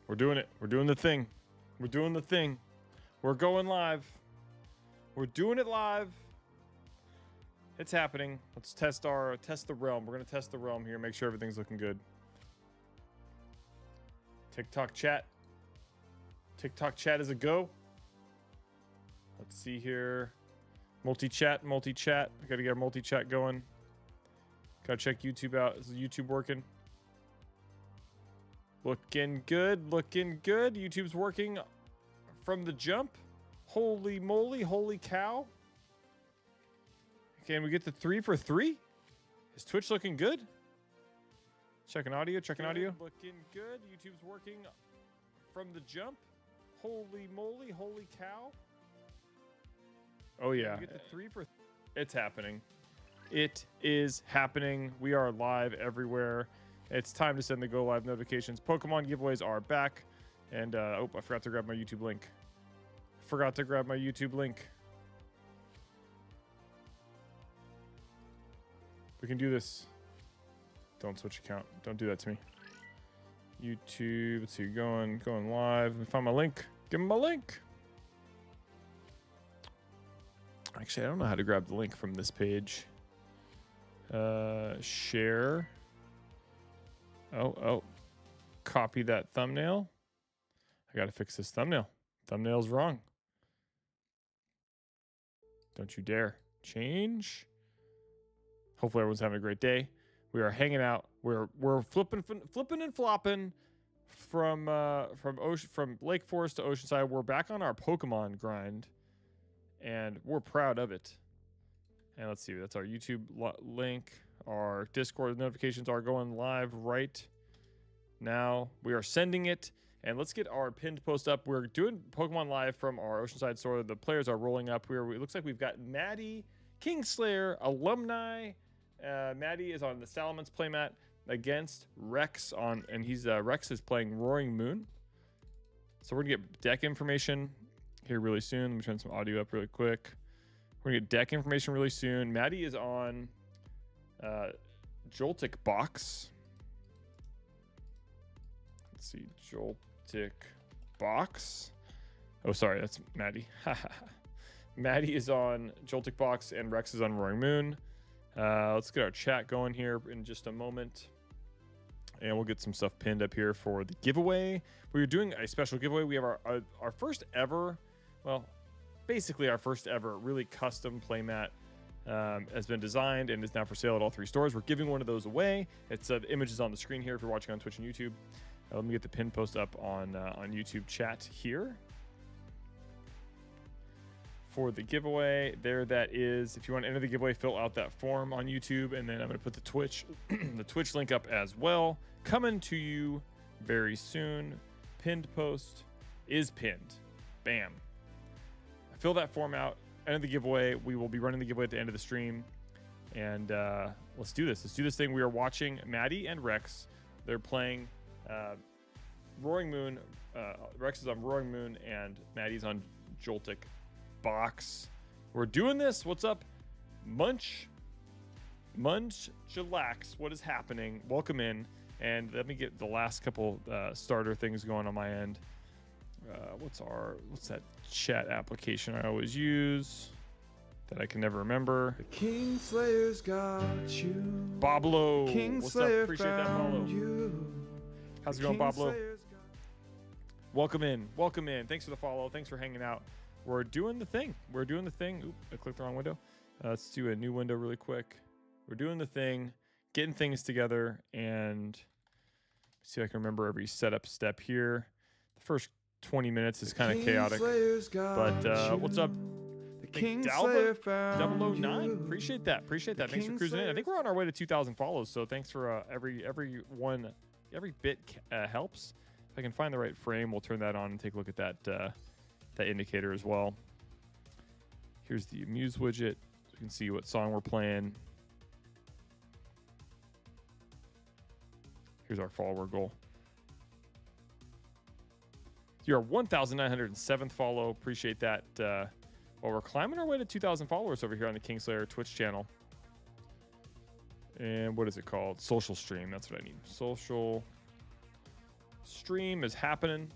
We're doing it. We're doing the thing. We're doing the thing. We're going live. We're doing it live. It's happening. Let's test the realm. We're gonna test the realm here. Make sure everything's looking good. TikTok chat. TikTok chat is a go. Let's see here. Multi-chat. I gotta get a multi-chat going. Gotta check YouTube out. Is YouTube working? Looking good. YouTube's working from the jump. Holy moly. Holy cow. Can we get the 3 for 3? Is Twitch looking good? Checking audio. Looking good. YouTube's working from the jump. Holy moly. Holy cow. Oh, yeah. Get the 3 for It's happening. It is happening. We are live everywhere. It's time to send the go live notifications. Pokemon giveaways are back. And, oh, I forgot to grab my YouTube link. We can do this. Don't switch account. Don't do that to me. YouTube. Let's see. Going live. Let me find my link. Give me my link. Actually, I don't know how to grab the link from this page. Share. Oh. Copy that thumbnail. I gotta fix this thumbnail. Thumbnail's wrong. Don't you dare. Change. Hopefully everyone's having a great day. We are hanging out. We're flipping and flopping from Lake Forest to Oceanside. We're back on our Pokemon grind, and we're proud of it. And let's see, that's our YouTube link. Our Discord notifications are going live right now. We are sending it, and let's get our pinned post up. We're doing Pokemon live from our Oceanside store. The players are rolling up. It looks like we've got Maddie, Kingslayer, alumni. Maddie is on the Salamence playmat against Rex and Rex is playing Roaring Moon. So we're gonna get deck information here really soon. Let me turn some audio up really quick. We're gonna get deck information really soon. Maddie is on Joltik Box. Let's see, Joltik Box. Oh, sorry, that's Maddie. Maddie is on Joltik Box and Rex is on Roaring Moon. Let's get our chat going here in just a moment. And we'll get some stuff pinned up here for the giveaway. We're doing a special giveaway. We have our first ever, well, basically our first ever really custom playmat has been designed and is now for sale at all 3 stores. We're giving one of those away. It's the image is on the screen here if you're watching on Twitch and YouTube. Let me get the pin post up on YouTube chat here. For the giveaway, there that is. If you want to enter the giveaway, fill out that form on YouTube, and then I'm going to put the Twitch link up as well. Coming to you very soon. Pinned post is pinned. Bam. Fill that form out. Enter the giveaway. We will be running the giveaway at the end of the stream, and let's do this. Let's do this thing. We are watching Maddie and Rex. They're playing Roaring Moon. Rex is on Roaring Moon, and Maddie's on Joltik Box. We're doing this. What's up, Munch Chillax? What is happening? Welcome in, and let me get the last couple starter things going on my end. What's that chat application I always use that I can never remember? The Kingslayer's got you. Boblo. Kingslayer, what's up? Appreciate that follow. How's it going, Boblo? Welcome in. Thanks for the follow. Thanks for hanging out. We're doing the thing. Oop, I clicked the wrong window. Let's do a new window really quick. We're doing the thing, getting things together, and see if I can remember every setup step here. The first 20 minutes is kind of chaotic. But what's up? The Kingslayer 009. Appreciate that. Thanks for cruising in. I think we're on our way to 2,000 follows, so thanks for every bit helps. If I can find the right frame, we'll turn that on and take a look at that indicator as well. Here's the Muse widget. So you can see what song we're playing. Here's our follower goal. You're 1,907th follow. Appreciate that. Well, we're climbing our way to 2,000 followers over here on the Kingslayer Twitch channel. And what is it called? Social stream. That's what I need. Social stream is happening.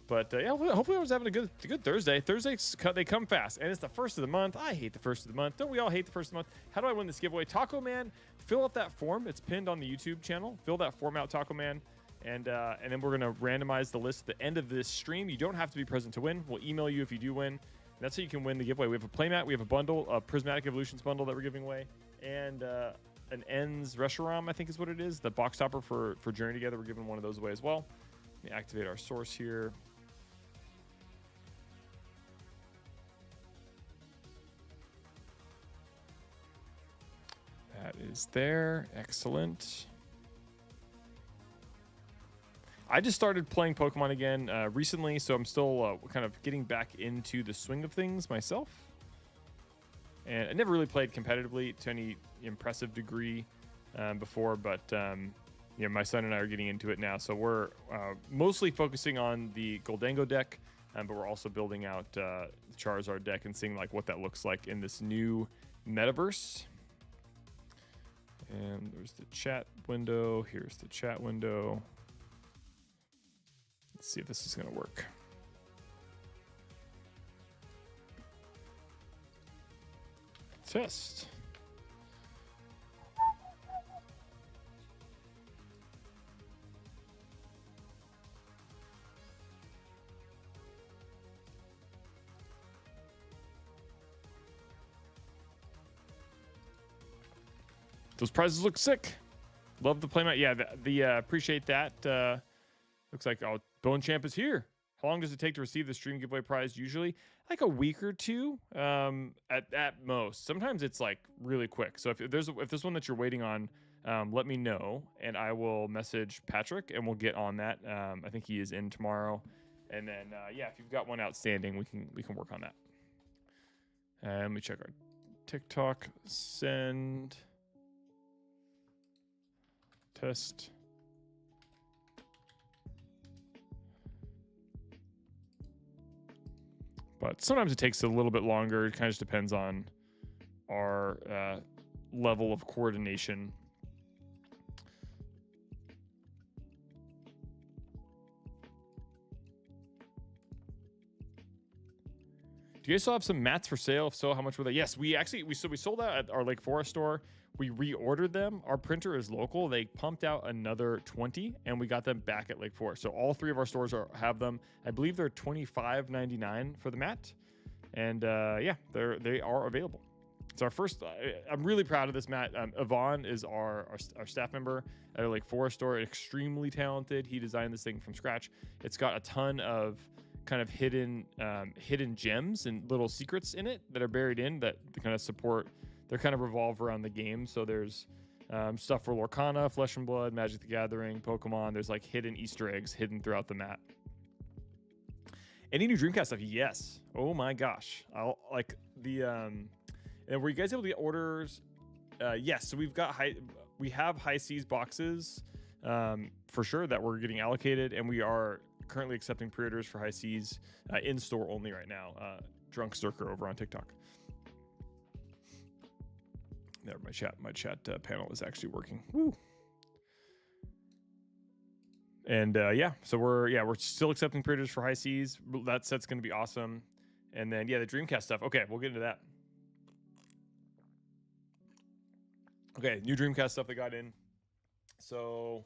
But yeah, hopefully everyone's having a good Thursday. Thursdays, they come fast, and it's the first of the month. I hate the first of the month. Don't we all hate the first of the month? How do I win this giveaway? Taco Man, fill out that form. It's pinned on the YouTube channel. Fill that form out, Taco Man, and then we're gonna randomize the list at the end of this stream. You don't have to be present to win. We'll email you if you do win. That's how you can win the giveaway. We have a playmat. We have a bundle, a Prismatic Evolutions bundle that we're giving away, and an Ends Reshiram, I think is what it is. The box topper for Journey Together. We're giving one of those away as well. Let me activate our source here. That is there. Excellent. I just started playing Pokemon again recently, so I'm still kind of getting back into the swing of things myself. And I never really played competitively to any impressive degree before, but you know, my son and I are getting into it now. So we're mostly focusing on the Goldango deck, but we're also building out the Charizard deck and seeing like what that looks like in this new metaverse. And there's the chat window. Here's the chat window. Let's see if this is going to work. Test. Those prizes look sick. Love the playmat. Yeah, appreciate that. Looks like Bone Champ is here. How long does it take to receive the stream giveaway prize? Usually like a week or two at most. Sometimes it's like really quick. So if there's one that you're waiting on, let me know and I will message Patrick and we'll get on that. I think he is in tomorrow. And then yeah, if you've got one outstanding, we can work on that. Let me check our TikTok. Send. Test. But sometimes it takes a little bit longer. It kind of just depends on our level of coordination. Do you guys still have some mats for sale? If so, how much were they? Yes, we sold out at our Lake Forest store. We reordered them. Our printer is local. They pumped out another 20, and we got them back at Lake Forest. So all three of our stores have them. I believe they're $25.99 for the mat, and yeah, they are available. It's our first. I'm really proud of this mat. Yvonne is our staff member at our Lake Forest store. Extremely talented. He designed this thing from scratch. It's got a ton of kind of hidden gems and little secrets in it that are buried in that kind of support. They kind of revolve around the game. So there's stuff for Lorcana, Flesh and Blood, Magic the Gathering, Pokemon. There's like hidden Easter eggs hidden throughout the map. Any new Dreamcast stuff? Yes. Oh my gosh. I'll like the and were you guys able to get orders? Yes. So we have High Seas boxes for sure that we're getting allocated, and we are currently accepting pre-orders for High Seas in store only right now. Drunk Zerker over on TikTok. There, my chat panel is actually working. Woo! And yeah, so we're still accepting pre-orders for High Seas. That set's going to be awesome. And then yeah, the Dreamcast stuff. Okay, we'll get into that. Okay, new Dreamcast stuff that got in. So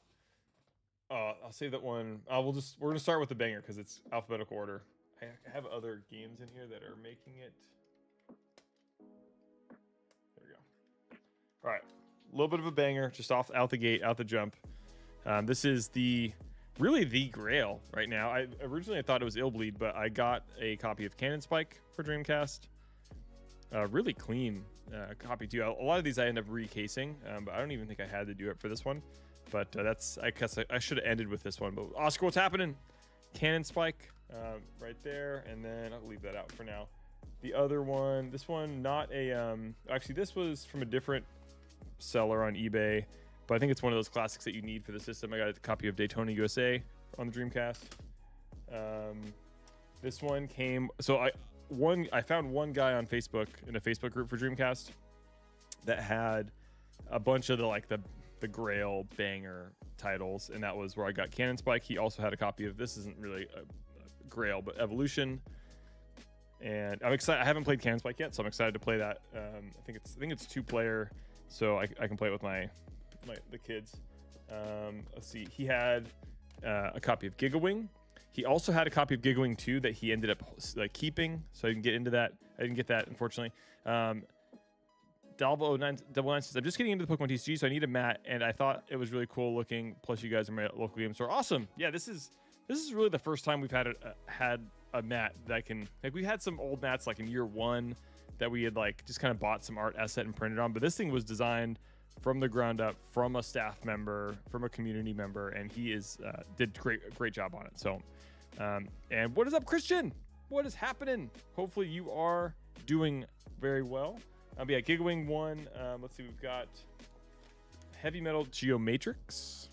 I'll save that one. We're gonna start with the banger because it's alphabetical order. I have other games in here that are making it. There we go. All right, a little bit of a banger, just out the gate, out the jump. This is really the grail right now. I originally thought it was Illbleed, but I got a copy of Cannon Spike for Dreamcast. Really clean copy too. A lot of these I end up recasing, but I don't even think I had to do it for this one. But I guess I should have ended with this one. But Oscar, what's happening? Cannon Spike right there, and then I'll leave that out for now. The other one, this one, not a actually this was from a different seller on eBay, but I think it's one of those classics that you need for the system. I got a copy of Daytona USA on the Dreamcast. This one came, so I found one guy on Facebook in a Facebook group for Dreamcast that had a bunch of the the Grail banger titles, and that was where I got Cannon Spike. He also had a copy of, this isn't really a Grail, but Evolution. And I'm excited. I haven't played Cannon Spike yet, so I'm excited to play that. I think it's 2-player, so I can play it with the kids. Let's see. He had a copy of Gigawing. He also had a copy of Gigawing 2 that he ended up keeping, so I didn't get into that. I didn't get that, unfortunately. Dalvo09 says, I'm just getting into the Pokemon TCG, so I need a mat, and I thought it was really cool looking. Plus, you guys are my local game store. Awesome. Yeah, this is really the first time we've had a mat that can, like, we had some old mats like in year 1 that we had like just kind of bought some art asset and printed on, but this thing was designed from the ground up, from a staff member, from a community member, and he did great job on it. So, and what is up, Christian? What is happening? Hopefully you are doing very well. Yeah, Gigawing 1. Let's see, we've got Heavy Metal Geomatrix.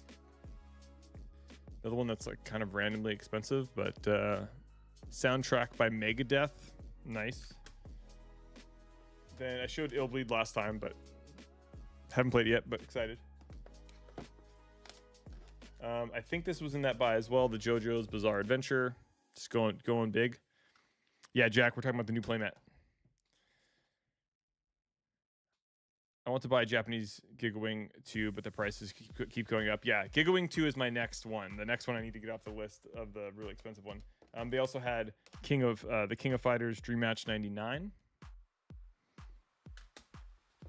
Another one that's like kind of randomly expensive, but soundtrack by Megadeth. Nice. Then I showed Illbleed last time, but haven't played it yet, but excited. I think this was in that buy as well, the JoJo's Bizarre Adventure. Just going big. Yeah, Jack, we're talking about the new playmat. I want to buy a Japanese Gigawing 2, but the prices keep going up. Yeah, Gigawing 2 is my next one. The next one I need to get off the list of the really expensive one. They also had the King of Fighters Dream Match 99.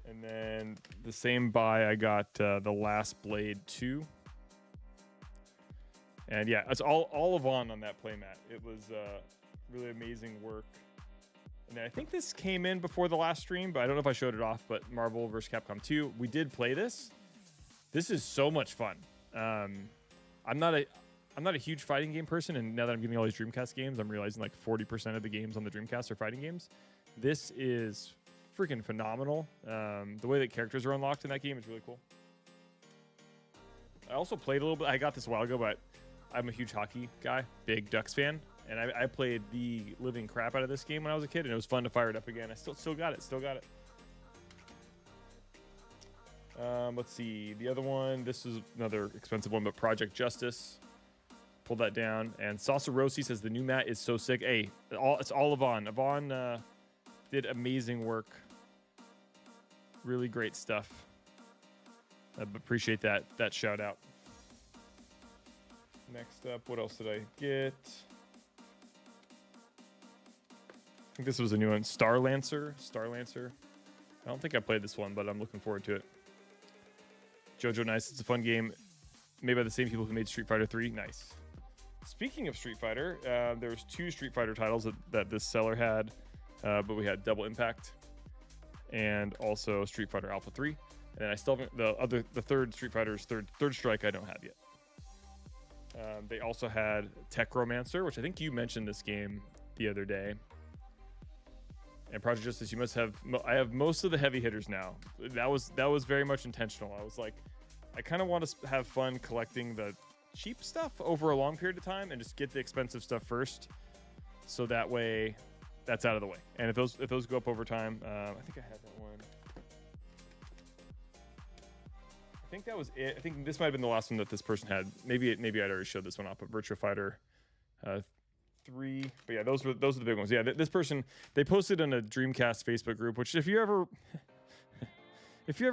And then the same buy, I got the Last Blade 2. And yeah, it's all Yvonne on that playmat. It was really amazing work. And I think this came in before the last stream, but I don't know if I showed it off. But Marvel vs. Capcom 2, we did play this. This is so much fun. I'm not a huge fighting game person, and now that I'm getting all these Dreamcast games, I'm realizing like 40% of the games on the Dreamcast are fighting games. This is freaking phenomenal. The way that characters are unlocked in that game is really cool. I also played a little bit. I got this a while ago, but I'm a huge hockey guy, big Ducks fan. And I played the living crap out of this game when I was a kid, and it was fun to fire it up again. I still got it. Let's see. The other one, this is another expensive one, but Project Justice. Pulled that down. And Salsa Rossi says the new mat is so sick. Hey, it's all Yvonne. Yvonne did amazing work. Really great stuff. I appreciate that shout out. Next up, what else did I get? I think this was a new one. Starlancer. I don't think I played this one, but I'm looking forward to it. JoJo Nice. It's a fun game made by the same people who made Street Fighter 3. Nice. Speaking of Street Fighter, there was 2 Street Fighter titles that this seller had, but we had Double Impact and also Street Fighter Alpha 3. And then I still haven't, the third Street Fighter's third strike I don't have yet. They also had Techromancer, which I think you mentioned this game the other day. And Project Justice, you must have. I have most of the heavy hitters now. That was very much intentional. I was like, I kind of want to have fun collecting the cheap stuff over a long period of time and just get the expensive stuff first, so that way that's out of the way. And if those go up over time, I think I had that one. I think that was it. I think this might have been the last one that this person had. Maybe I'd already showed this one off, but Virtua Fighter 3. But yeah, those are the big ones. Yeah, this person, they posted in a Dreamcast Facebook group, which if you're ever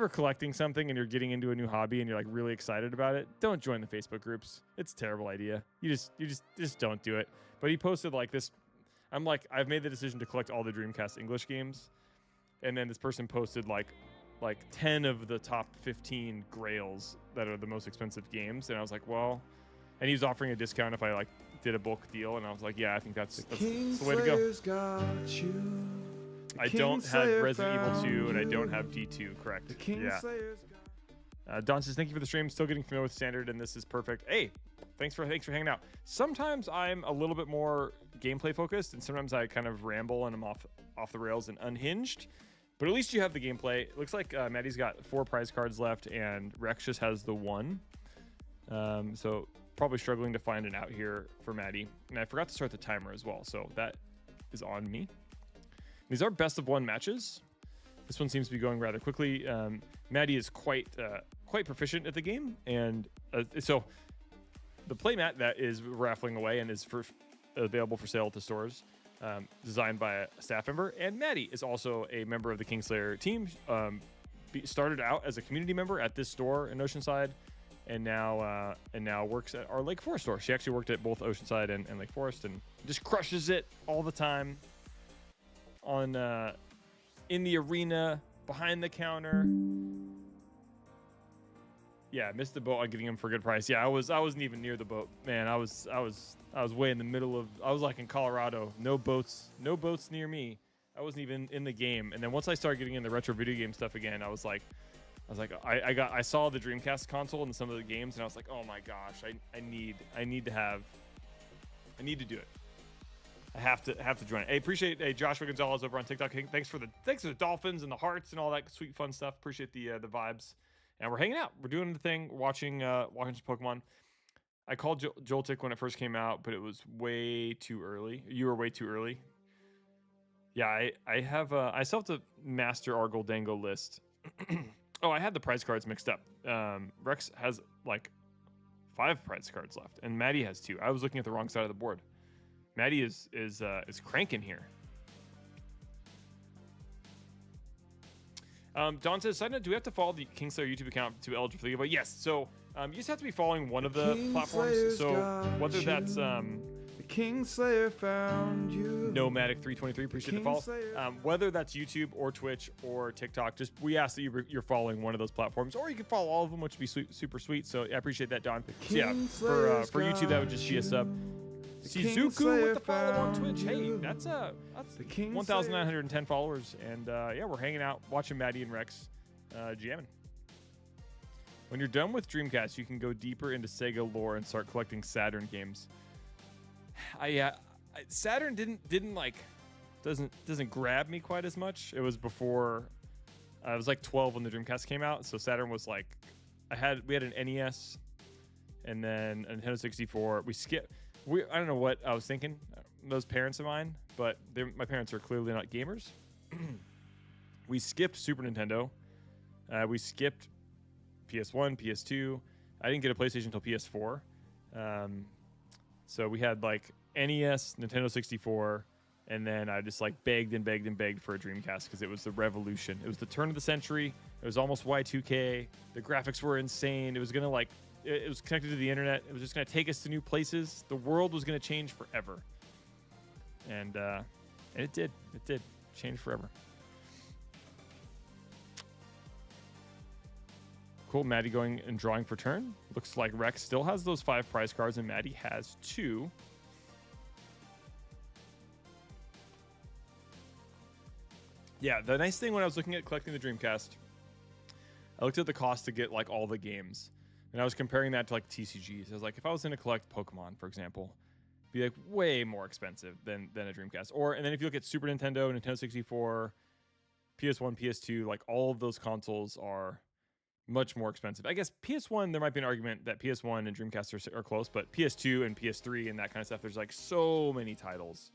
collecting something and you're getting into a new hobby and you're like really excited about it, don't join the Facebook groups. It's a terrible idea. You just don't do it. But he posted like this. I'm like, I've made the decision to collect all the Dreamcast English games. And then this person posted like 10 of the top 15 grails that are the most expensive games. And I was like, well, and he was offering a discount if I like did a bulk deal. And I was like, yeah, I think that's the way to go. I don't have Resident Evil 2 and I don't have D2, correct? Yeah. Don says, thank you for the stream. Still getting familiar with Standard, and this is perfect. Hey, thanks for hanging out. Sometimes I'm a little bit more gameplay focused, and sometimes I kind of ramble and I'm off the rails and unhinged. But at least you have the gameplay. It looks like Maddie's got 4 prize cards left, and Rex just has the 1. So probably struggling to find an out here for Maddie. And I forgot to start the timer as well, so that is on me. These are best of 1 matches. This one seems to be going rather quickly. Maddie is quite proficient at the game, and so the playmat that is raffling away and is available for sale at the stores, designed by a staff member. And Maddie is also a member of the Kingslayer team. Started out as a community member at this store in Oceanside, and now works at our Lake Forest store. She actually worked at both Oceanside and Lake Forest, and just crushes it all the time on in the arena, behind the counter. Yeah, I missed the boat on getting him for a good price. Yeah, I wasn't even near the boat, man. I was way in the middle of. I was like in Colorado. No boats near me. I wasn't even in the game. And then once I started getting in the retro video game stuff again, I saw the Dreamcast console and some of the games, and I was like, oh my gosh, I need to do it. I have to join it. Hey, appreciate Joshua Gonzalez over on TikTok. Thanks for the dolphins and the hearts and all that sweet fun stuff. Appreciate the vibes. And we're hanging out. We're doing the thing, watching some Pokemon. I called Joltik when it first came out, but it was way too early. You were way too early. Yeah, I still have to master our Goldango list. Oh, I had the prize cards mixed up. Rex has like 5 prize cards left, and Maddie has 2. I was looking at the wrong side of the board. Maddie is cranking here. Don says, side note, do we have to follow the Kingslayer YouTube account to be eligible for the giveaway? Yes. So you just have to be following one of the platforms. So whether that's the Kingslayer found you. Nomadic 323, appreciate the follow. Whether that's YouTube or Twitch or TikTok, just we ask that you're following one of those platforms, or you can follow all of them, which would be super sweet. So I appreciate that, Don. So yeah, for YouTube that would just be a sub. Shizuku with the follow on Twitch. Hey, that's 1,910 followers, and yeah, we're hanging out, watching Maddie and Rex jamming. When you're done with Dreamcast, you can go deeper into Sega lore and start collecting Saturn games. Saturn doesn't grab me quite as much. It was before I was like 12 when the Dreamcast came out, so Saturn was like we had an NES and then a Nintendo 64. I don't know what I was thinking, those parents of mine, but my parents are clearly not gamers. We skipped Super Nintendo. We skipped PS1, PS2. I didn't get a PlayStation until PS4. So we had like NES, Nintendo 64, and then I just like begged and begged and begged for a Dreamcast because it was the revolution. It was the turn of the century. It was almost Y2K. The graphics were insane. It was going to it was connected to the internet. It was just going to take us to new places. The world was going to change forever. And it did. It did change forever. Cool. Maddie going and drawing for turn. Looks like Rex still has those 5 prize cards, and Maddie has 2. Yeah, the nice thing when I was looking at collecting the Dreamcast, I looked at the cost to get like all the games. And I was comparing that to like TCGs. I was like, if I was going to collect Pokemon, for example, it'd be like way more expensive than a Dreamcast. And then if you look at Super Nintendo, Nintendo 64, PS1, PS2, like all of those consoles are much more expensive. I guess PS1, there might be an argument that PS1 and Dreamcast are close, but PS2 and PS3 and that kind of stuff, there's like so many titles.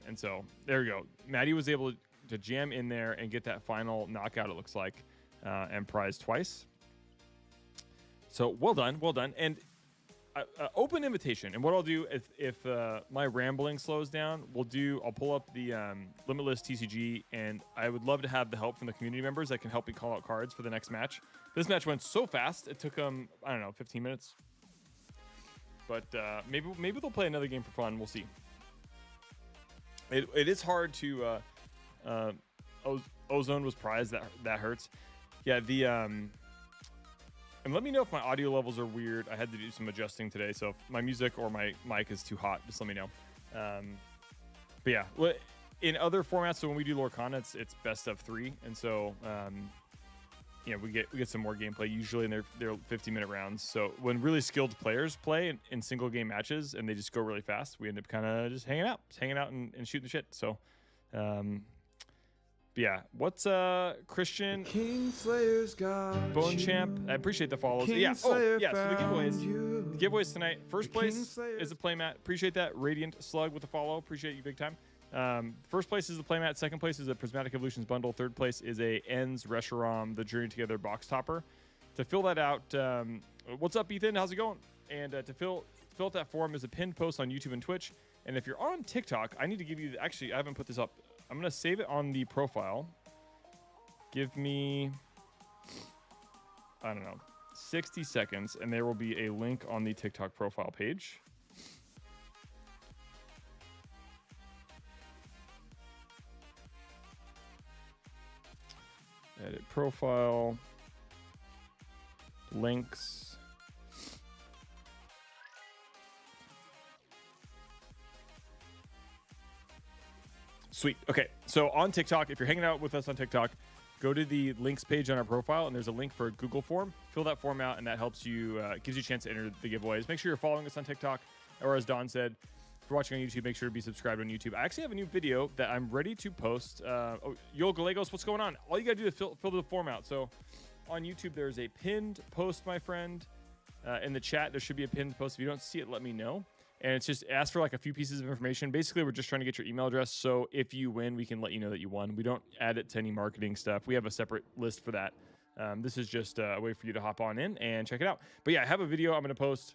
And so there we go. Maddie was able to jam in there and get that final knockout, it looks like, and prize twice. So well done. And open invitation. And what I'll do if my rambling slows down, I'll pull up the Limitless TCG, and I would love to have the help from the community members that can help me call out cards for the next match. This match went so fast, it took them, 15 minutes. But maybe they'll play another game for fun. We'll see. It is hard to Ozone was prized. That hurts. Yeah, and let me know if my audio levels are weird. I had to do some adjusting today, so if my music or my mic is too hot, just let me know. But yeah, in other formats, so when we do Lorcana, it's best of 3, and so we get some more gameplay usually, and they're 50-minute rounds. So when really skilled players play in single game matches and they just go really fast, we end up kind of just hanging out and shooting the shit. So. Yeah, what's Christian Kingslayer's got Bone Champ? I appreciate the follows. Yeah, so the giveaways. The giveaways tonight. First place is a playmat. Appreciate that. Radiant Slug with the follow. Appreciate you big time. First place is the playmat. Second place is a Prismatic Evolutions bundle. Third place is a Ends Reshiram The Journey Together box topper. To fill that out, what's up, Ethan? How's it going? And to fill out that form is a pinned post on YouTube and Twitch. And if you're on TikTok, I need to give you, actually, I haven't put this up. I'm going to save it on the profile. Give me, I don't know, 60 seconds, and there will be a link on the TikTok profile page. Edit profile. Links. Sweet. Okay. So on TikTok, if you're hanging out with us on TikTok, go to the links page on our profile, and there's a link for a Google form. Fill that form out, and that helps you, gives you a chance to enter the giveaways. Make sure you're following us on TikTok, or as Don said, if you're watching on YouTube, make sure to be subscribed on YouTube. I actually have a new video that I'm ready to post. Yo, Gallegos, what's going on? All you got to do is fill the form out. So on YouTube, there's a pinned post, my friend. In the chat, there should be a pinned post. If you don't see it, let me know. And it's just ask for like a few pieces of information. Basically, we're just trying to get your email address. So if you win, we can let you know that you won. We don't add it to any marketing stuff. We have a separate list for that. This is just a way for you to hop on in and check it out. But yeah, I have a video I'm going to post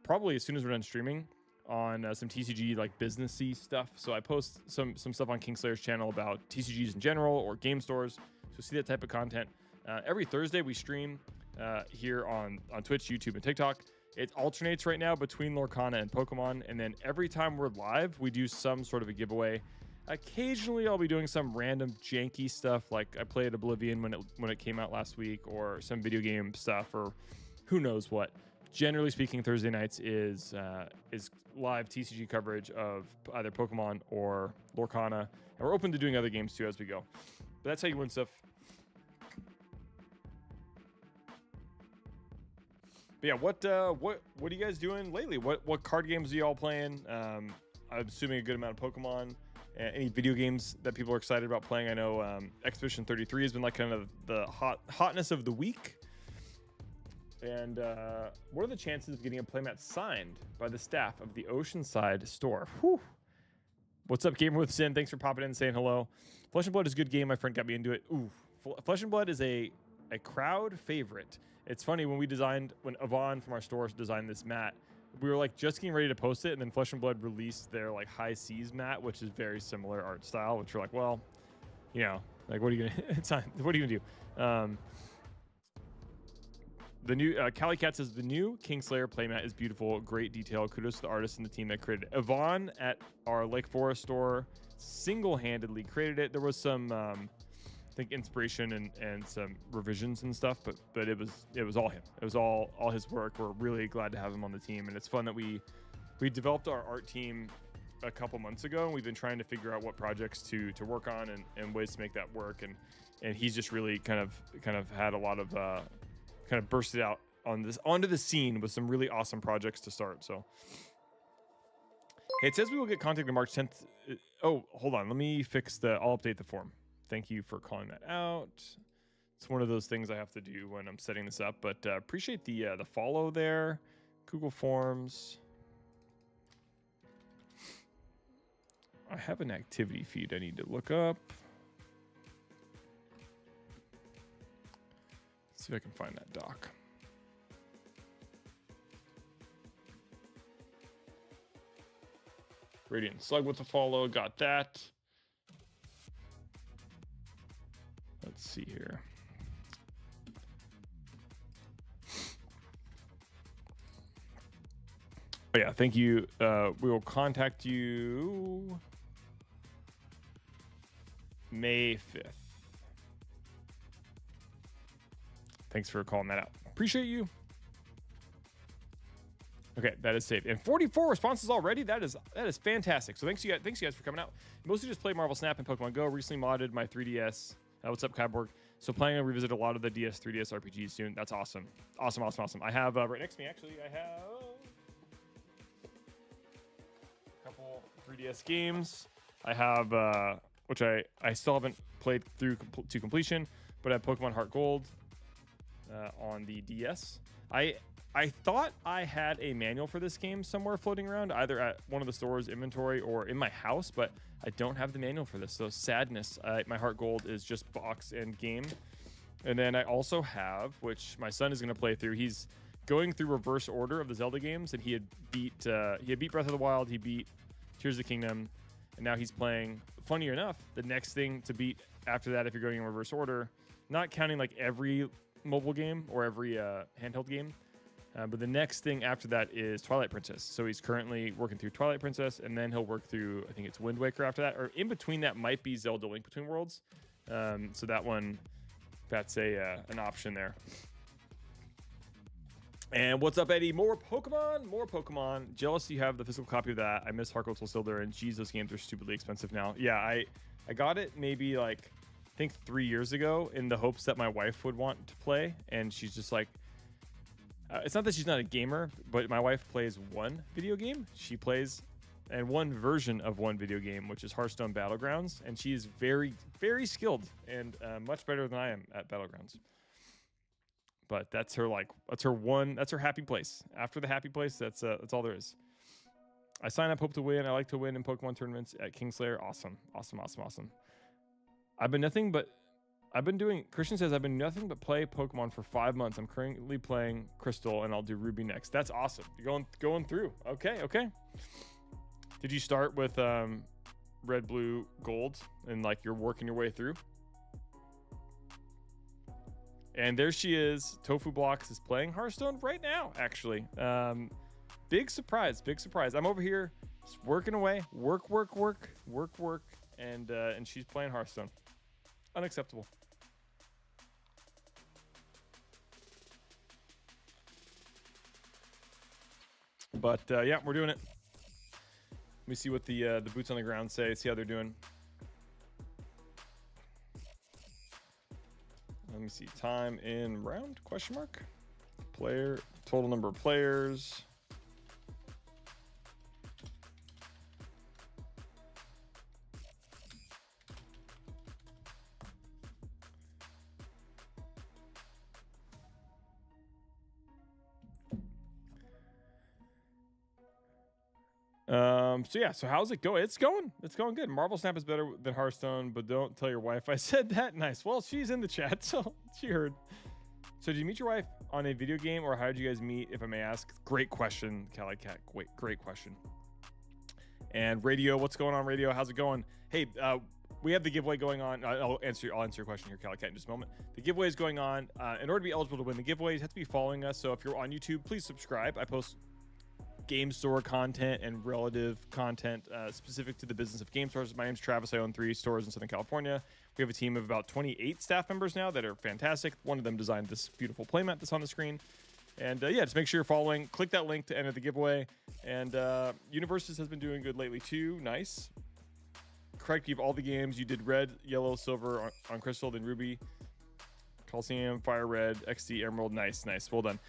probably as soon as we're done streaming on some TCG like businessy stuff. So I post some stuff on Kingslayer's channel about TCGs in general or game stores. So see that type of content. Every Thursday we stream here on Twitch, YouTube, and TikTok. It alternates right now between Lorcana and Pokemon, and then every time we're live, we do some sort of a giveaway. Occasionally, I'll be doing some random janky stuff, like I played Oblivion when it came out last week, or some video game stuff, or who knows what. Generally speaking, Thursday nights is live TCG coverage of either Pokemon or Lorcana, and we're open to doing other games too as we go. But that's how you win stuff. But yeah, what are you guys doing lately? What card games are you all playing? I'm assuming a good amount of Pokemon. Any video games that people are excited about playing? I know Expedition 33 has been like kind of the hotness of the week. And what are the chances of getting a playmat signed by the staff of the Oceanside store? Whew. What's up, Gamer with Sin? Thanks for popping in and saying hello. Flesh and Blood is a good game. My friend got me into it. Ooh, Flesh and Blood is a crowd favorite. It's funny, when Yvonne from our store designed this mat, we were like just getting ready to post it, and then Flesh and Blood released their like High Seas mat, which is very similar art style, which we're like, well, you know, like what are you gonna it's not, what are you gonna do? The new Cali Cat says the new Kingslayer playmat is beautiful, great detail. Kudos to the artist and the team that created it. Yvonne at our Lake Forest store single-handedly created it. There was some I think inspiration and some revisions and stuff, but it was all him. It was all his work. We're really glad to have him on the team, and it's fun that we developed our art team a couple months ago, and we've been trying to figure out what projects to work on and ways to make that work, and he's just really kind of had a lot of kind of bursted out onto the scene with some really awesome projects to start. So it says we will get contacted March 10th. Oh, hold on, let me fix I'll update the form. Thank you for calling that out. It's one of those things I have to do when I'm setting this up, but appreciate the follow there. Google Forms. I have an activity feed I need to look up. Let's see if I can find that doc. Radiant Slug with the follow, got that. Let's see here. Oh yeah, thank you. We will contact you May 5th. Thanks for calling that out. Appreciate you. Okay, that is saved. And 44 responses already. That is fantastic. So thanks you guys for coming out. Mostly just play Marvel Snap and Pokemon Go. Recently modded my 3DS. What's up, Kyborg? So planning to revisit a lot of the 3DS RPGs soon. That's awesome. Awesome. I have right next to me, actually, I have a couple 3DS games. I have, which I still haven't played through to completion, but I have Pokemon Heart Gold on the DS. I I thought I had a manual for this game somewhere floating around, either at one of the store's inventory or in my house, but I don't have the manual for this. So sadness. My heart gold is just box and game. And then I also have, which my son is going to play through. He's going through reverse order of the Zelda games, and he had beat Breath of the Wild, he beat Tears of the Kingdom, and now he's playing. Funny enough, the next thing to beat after that, if you're going in reverse order, not counting like every mobile game or every handheld game, but the next thing after that is Twilight Princess. So he's currently working through Twilight Princess, and then he'll work through, I think it's Wind Waker after that, or in between that might be Zelda Link Between Worlds. So that one, that's an option there. And what's up, Eddie? More Pokemon. Jealous you have the physical copy of that. I miss Heart Gold Soul Silver, and geez, those games are stupidly expensive now. Yeah, I got it maybe like, I think 3 years ago in the hopes that my wife would want to play, and she's just like, it's not that she's not a gamer, but my wife plays one video game. She plays and one version of one video game, which is Hearthstone Battlegrounds, and she is very, very skilled and much better than I am at Battlegrounds. But that's her happy place. After the happy place, that's all there is. I sign up, hope to win. I like to win in Pokemon tournaments at Kingslayer. Awesome. Christian says, I've been nothing but play Pokemon for 5 months. I'm currently playing Crystal, and I'll do Ruby next. That's awesome. You're going through. Okay. Did you start with Red, Blue, Gold, and like you're working your way through? And there she is. Tofu Blocks is playing Hearthstone right now, actually. Big surprise. I'm over here just working away. Work, and she's playing Hearthstone. Unacceptable. But yeah, we're doing it. Let me see what the boots on the ground say. See how they're doing. Let me see. Time in round? Question mark. Player. Total number of players. So yeah, so how's it going? It's going good. Marble Snap is better than Hearthstone, but don't tell your wife I said that. Nice. Well, she's in the chat, so she heard. So did you meet your wife on a video game, or how did you guys meet, if I may ask? Great question, Cali Cat. Great question. And Radio, what's going on, Radio? How's it going? Hey, we have the giveaway going on. I'll answer your question here, Cali Cat, in just a moment. The giveaway is going on. In order to be eligible to win the giveaway, you have to be following us. So if you're on YouTube, please subscribe. I post game store content and relative content specific to the business of game stores. My name's Travis. I own 3 stores in Southern California. We have a team of about 28 staff members now that are fantastic. One of them designed this beautiful playmat that's on the screen. And yeah, just make sure you're following. Click that link to enter the giveaway. And Universes has been doing good lately too. Nice. Correct. You have all the games. You did red, yellow, silver on Crystal, then Ruby, Coliseum, Fire Red, XD, Emerald. Nice. Well done.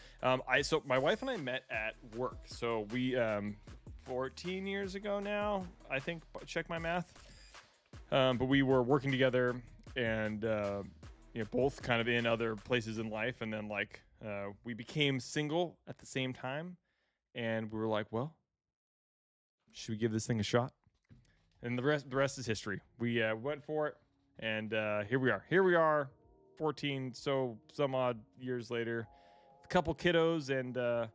So my wife and I met at work. So we 14 years ago now, I think. Check my math. But we were working together, and both kind of in other places in life, and then we became single at the same time, and we were like, well, should we give this thing a shot? And the rest is history. We went for it, and here we are 14 some odd years later, a couple kiddos and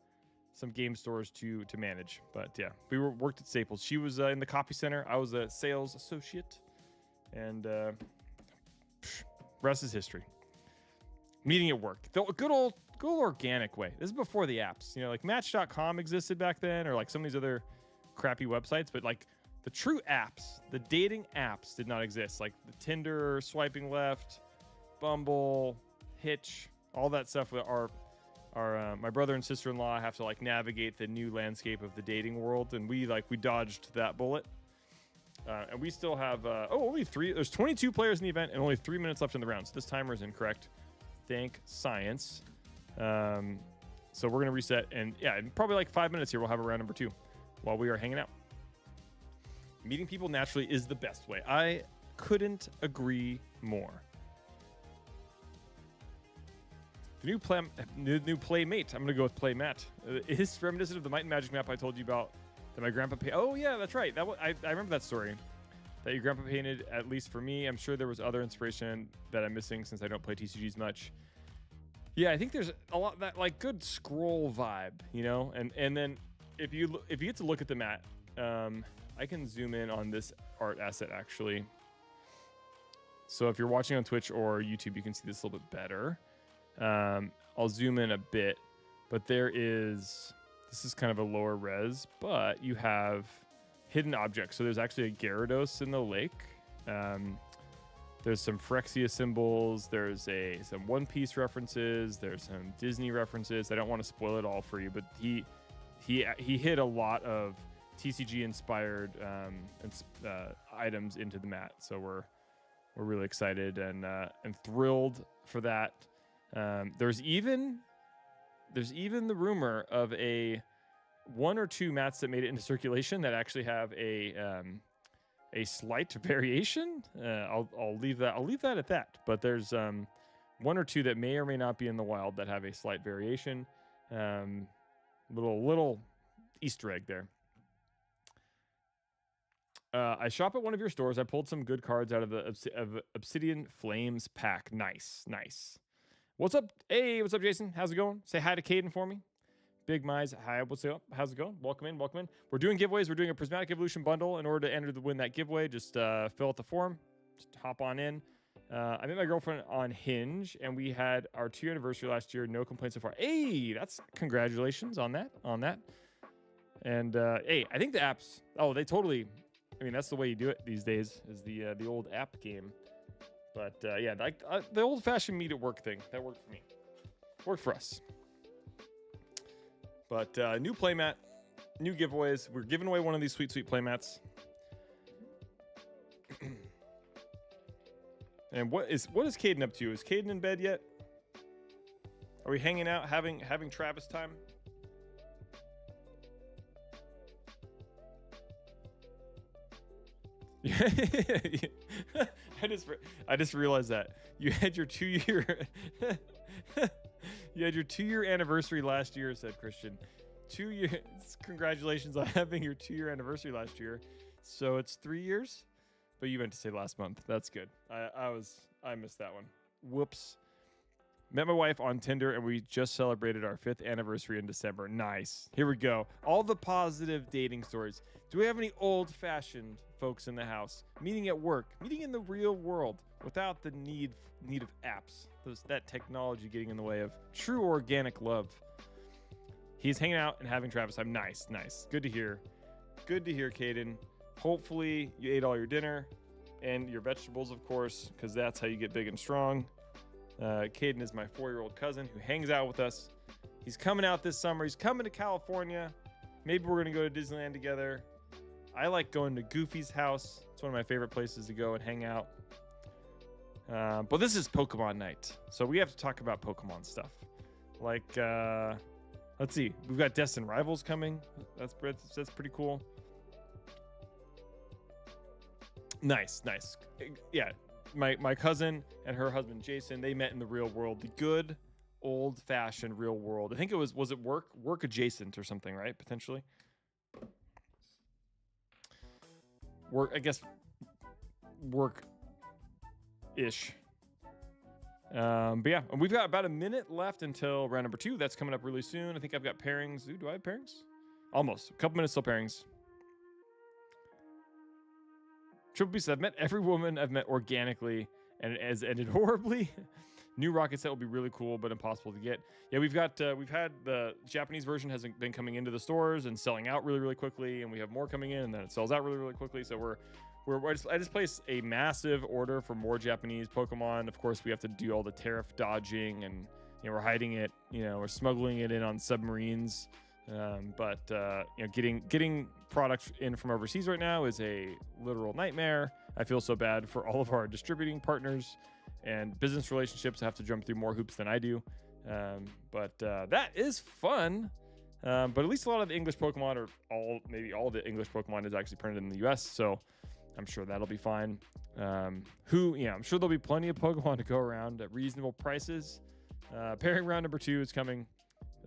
some game stores to manage. But yeah, we worked at Staples. She was in the copy center. I was a sales associate, and rest is history. Meeting at work, the good old organic way. This is before the apps. Like Match.com existed back then, or like some of these other crappy websites, but like the true apps, the dating apps did not exist. Like the Tinder, swiping left, Bumble, Hitch, all that stuff. My brother and sister-in-law have to navigate the new landscape of the dating world, and we dodged that bullet. And we still have only 3. There's 22 players in the event and only 3 minutes left in the round. So this timer is incorrect. Thank science. So we're gonna reset, and yeah, in probably 5 minutes here we'll have a round number 2 while we are hanging out. Meeting people naturally is the best way. I couldn't agree more. The new playmate. I'm gonna go with playmat. It is reminiscent of the Might and Magic map I told you about that my grandpa painted. Oh yeah, that's right. I remember that story. That your grandpa painted, at least for me. I'm sure there was other inspiration that I'm missing since I don't play TCGs much. Yeah, I think there's a lot of that like good scroll vibe, you know. And then if you get to look at the mat, I can zoom in on this art asset actually. So if you're watching on Twitch or YouTube, you can see this a little bit better. I'll zoom in a bit, but this is kind of a lower res, but you have hidden objects. So there's actually a Gyarados in the lake. There's some Phyrexia symbols. There's some One Piece references. There's some Disney references. I don't want to spoil it all for you, but he hid a lot of TCG inspired items into the mat. So we're really excited and thrilled for that. There's even the rumor of one or two mats that made it into circulation that actually have a slight variation. I'll leave that at that. But there's one or two that may or may not be in the wild that have a slight variation. Little Easter egg there. I shop at one of your stores. I pulled some good cards out of the Obsidian Flames pack. Nice. What's up? Hey, what's up, Jason? How's it going? Say hi to Caden for me. Big Mize, hi, what's up? How's it going? Welcome in. We're doing giveaways. We're doing a Prismatic Evolution bundle. In order to win that giveaway, just fill out the form. Just hop on in. I met my girlfriend on Hinge, and we had our 2-year anniversary last year. No complaints so far. Hey, that's congratulations on that. And hey, I think the apps. Oh, they totally. I mean, that's the way you do it these days. Is the old app game. But yeah, like the old-fashioned meet at work thing that worked for me. Worked for us. But new playmat, new giveaways. We're giving away one of these sweet playmats. And what is Caden up to? Is Caden in bed yet? Are we hanging out, having Travis time? I just realized that you had your 2-year you had your 2-year anniversary last year, said Christian. 2 years. Congratulations on having your 2-year anniversary last year. So it's 3 years, but you meant to say last month. That's good. I missed that one. Whoops. Met my wife on Tinder, and we just celebrated our 5th anniversary in December. Nice. Here we go. All the positive dating stories. Do we have any old-fashioned folks in the house? Meeting at work, meeting in the real world, without the need of apps. That technology getting in the way of true organic love. He's hanging out and having Travis time. Nice. Good to hear. Good to hear, Caden. Hopefully you ate all your dinner and your vegetables, of course, because that's how you get big and strong. Caden is my 4-year-old cousin who hangs out with us. He's coming out this summer. He's coming to California. Maybe we're going to go to Disneyland together. I like going to Goofy's house. It's one of my favorite places to go and hang out. But this is Pokemon night, so we have to talk about Pokemon stuff. Like, let's see. We've got Destined Rivals coming. That's pretty cool. Nice. Yeah, my cousin and her husband Jason, they met in the real world, the good old-fashioned real world. I think it was it work adjacent or something, right? Potentially. Work, I guess. Work-ish. But yeah, and we've got about a minute left until round number 2. That's coming up really soon. I think I've got pairings. Ooh, do I have pairings? Almost. A couple minutes till pairings. Triple B said, I've met every woman I've met organically, and it has ended horribly. New rocket set will be really cool, but impossible to get. Yeah, we've had the Japanese version has been coming into the stores and selling out really, really quickly, and we have more coming in, and then it sells out really, really quickly. So I just placed a massive order for more Japanese Pokemon. Of course, we have to do all the tariff dodging, and we're hiding it. We're smuggling it in on submarines. But getting products in from overseas right now is a literal nightmare. I feel so bad for all of our distributing partners and business relationships. I have to jump through more hoops than I do. But that is fun. But at least a lot of the English Pokemon, or maybe all the English Pokemon, is actually printed in the US. So I'm sure that'll be fine. I'm sure there'll be plenty of Pokemon to go around at reasonable prices. Pairing round number 2 is coming.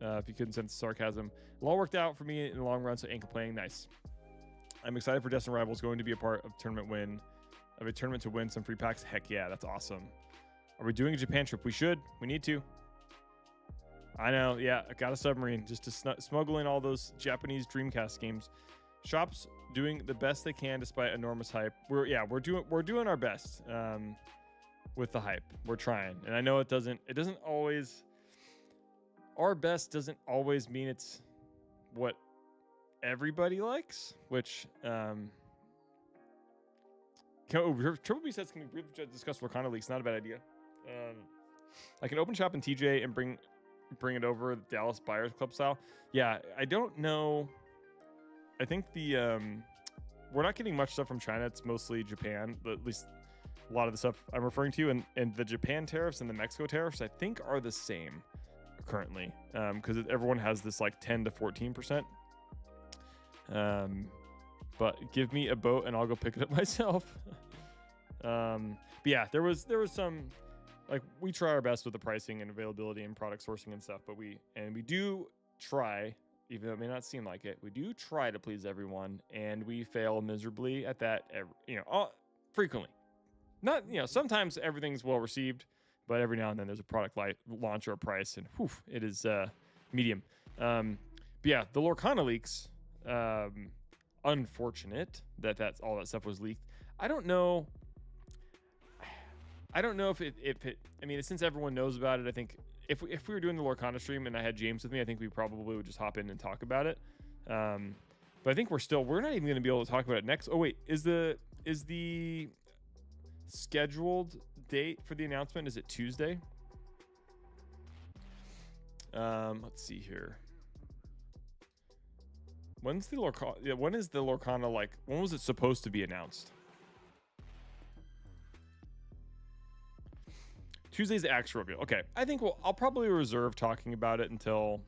If you couldn't sense the sarcasm. It all worked out for me in the long run, so ain't complaining. Nice. I'm excited for Destined Rivals going to be a part of a tournament to win some free packs. Heck yeah, that's awesome. Are we doing a Japan trip? We should. We need to. I know. Yeah, I got a submarine just to smuggle in all those Japanese Dreamcast games. Shops doing the best they can despite enormous hype. We're doing our best with the hype. We're trying, and I know it doesn't always. Our best doesn't always mean it's what everybody likes, which Triple B says, can we briefly discuss Lorcana leaks? Not a bad idea. I can open shop in TJ and bring it over Dallas Buyers Club style. Yeah, I don't know. I think we're not getting much stuff from China. It's mostly Japan, but at least a lot of the stuff I'm referring to, and the Japan tariffs and the Mexico tariffs I think are the same currently, because everyone has this like 10 to 14%. But give me a boat and I'll go pick it up myself. But yeah, there was some, like, we try our best with the pricing and availability and product sourcing and stuff, but we do try, even though it may not seem like it, we do try to please everyone, and we fail miserably at that, frequently. Not, sometimes everything's well received, but every now and then there's a product launch or a price, and whew, it is medium. But yeah, the Lorcana leaks, unfortunate that's all that stuff was leaked. I don't know if it I mean, since everyone knows about it, I think if we were doing the Lorcana stream and I had James with me, I think we probably would just hop in and talk about it. But I think we're not even going to be able to talk about it next. Oh wait, is the scheduled date for the announcement, is it Tuesday? Let's see here. When is the Lorcana, like, when was it supposed to be announced? Tuesday's the actual reveal. Okay, I think I'll probably reserve talking about it until,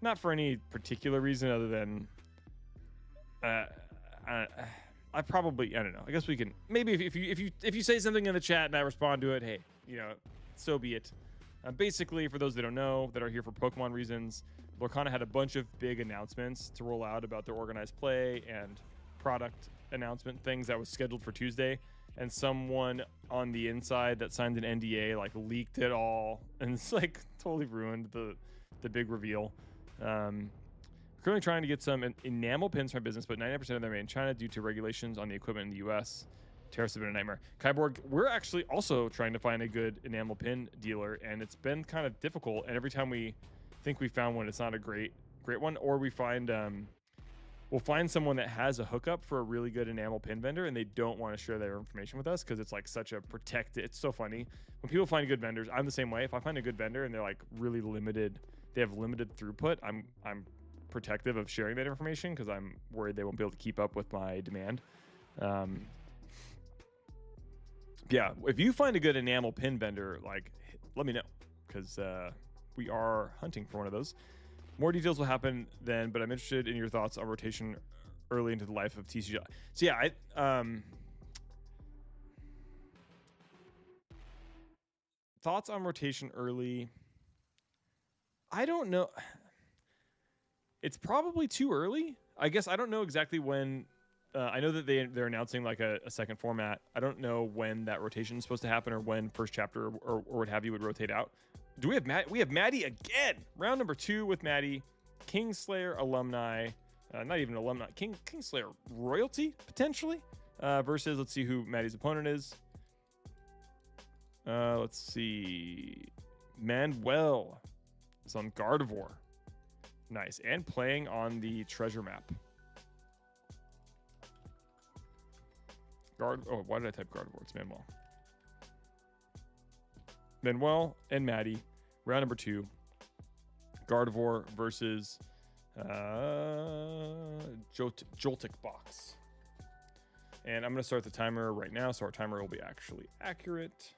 not for any particular reason other than, I don't know. I guess we can, maybe if you say something in the chat and I respond to it, hey, so be it. Basically, for those that don't know, that are here for Pokemon reasons, Lorcana had a bunch of big announcements to roll out about their organized play and product announcement things that was scheduled for Tuesday, and someone on the inside that signed an NDA like leaked it all, and it's like totally ruined the big reveal. Currently trying to get some enamel pins for my business, but 99% of them are made in China due to regulations on the equipment in the U.S. Tariffs have been a nightmare. Kyborg, we're actually also trying to find a good enamel pin dealer, and it's been kind of difficult. And every time we think we found one, it's not a great one, or we find we'll find someone that has a hookup for a really good enamel pin vendor, and they don't want to share their information with us because it's like such a protected. It's so funny when people find good vendors. I'm the same way. If I find a good vendor and they're like really limited, they have limited throughput, I'm protective of sharing that information because I'm worried they won't be able to keep up with my demand. Yeah, if you find a good enamel pin vendor, like, let me know, because we are hunting for one of those. More details will happen then, but I'm interested in your thoughts on rotation early into the life of TCG. So yeah, thoughts on rotation early. I don't know. It's probably too early. I guess I don't know exactly when. I know that they're announcing like a second format. I don't know when that rotation is supposed to happen or when first chapter or what have you would rotate out. Do we have Matt? We have Maddie again. Round number 2 with Maddie. Kingslayer alumni. Not even alumni. Kingslayer royalty, potentially. Versus, let's see who Maddie's opponent is. Let's see. Manuel is on Gardevoir. Nice. And playing on the treasure map. Why did I type Gardevoir? It's Manuel. Manuel and Maddie. Round number 2. Gardevoir versus Joltik Box. And I'm going to start the timer right now, so our timer will be actually accurate.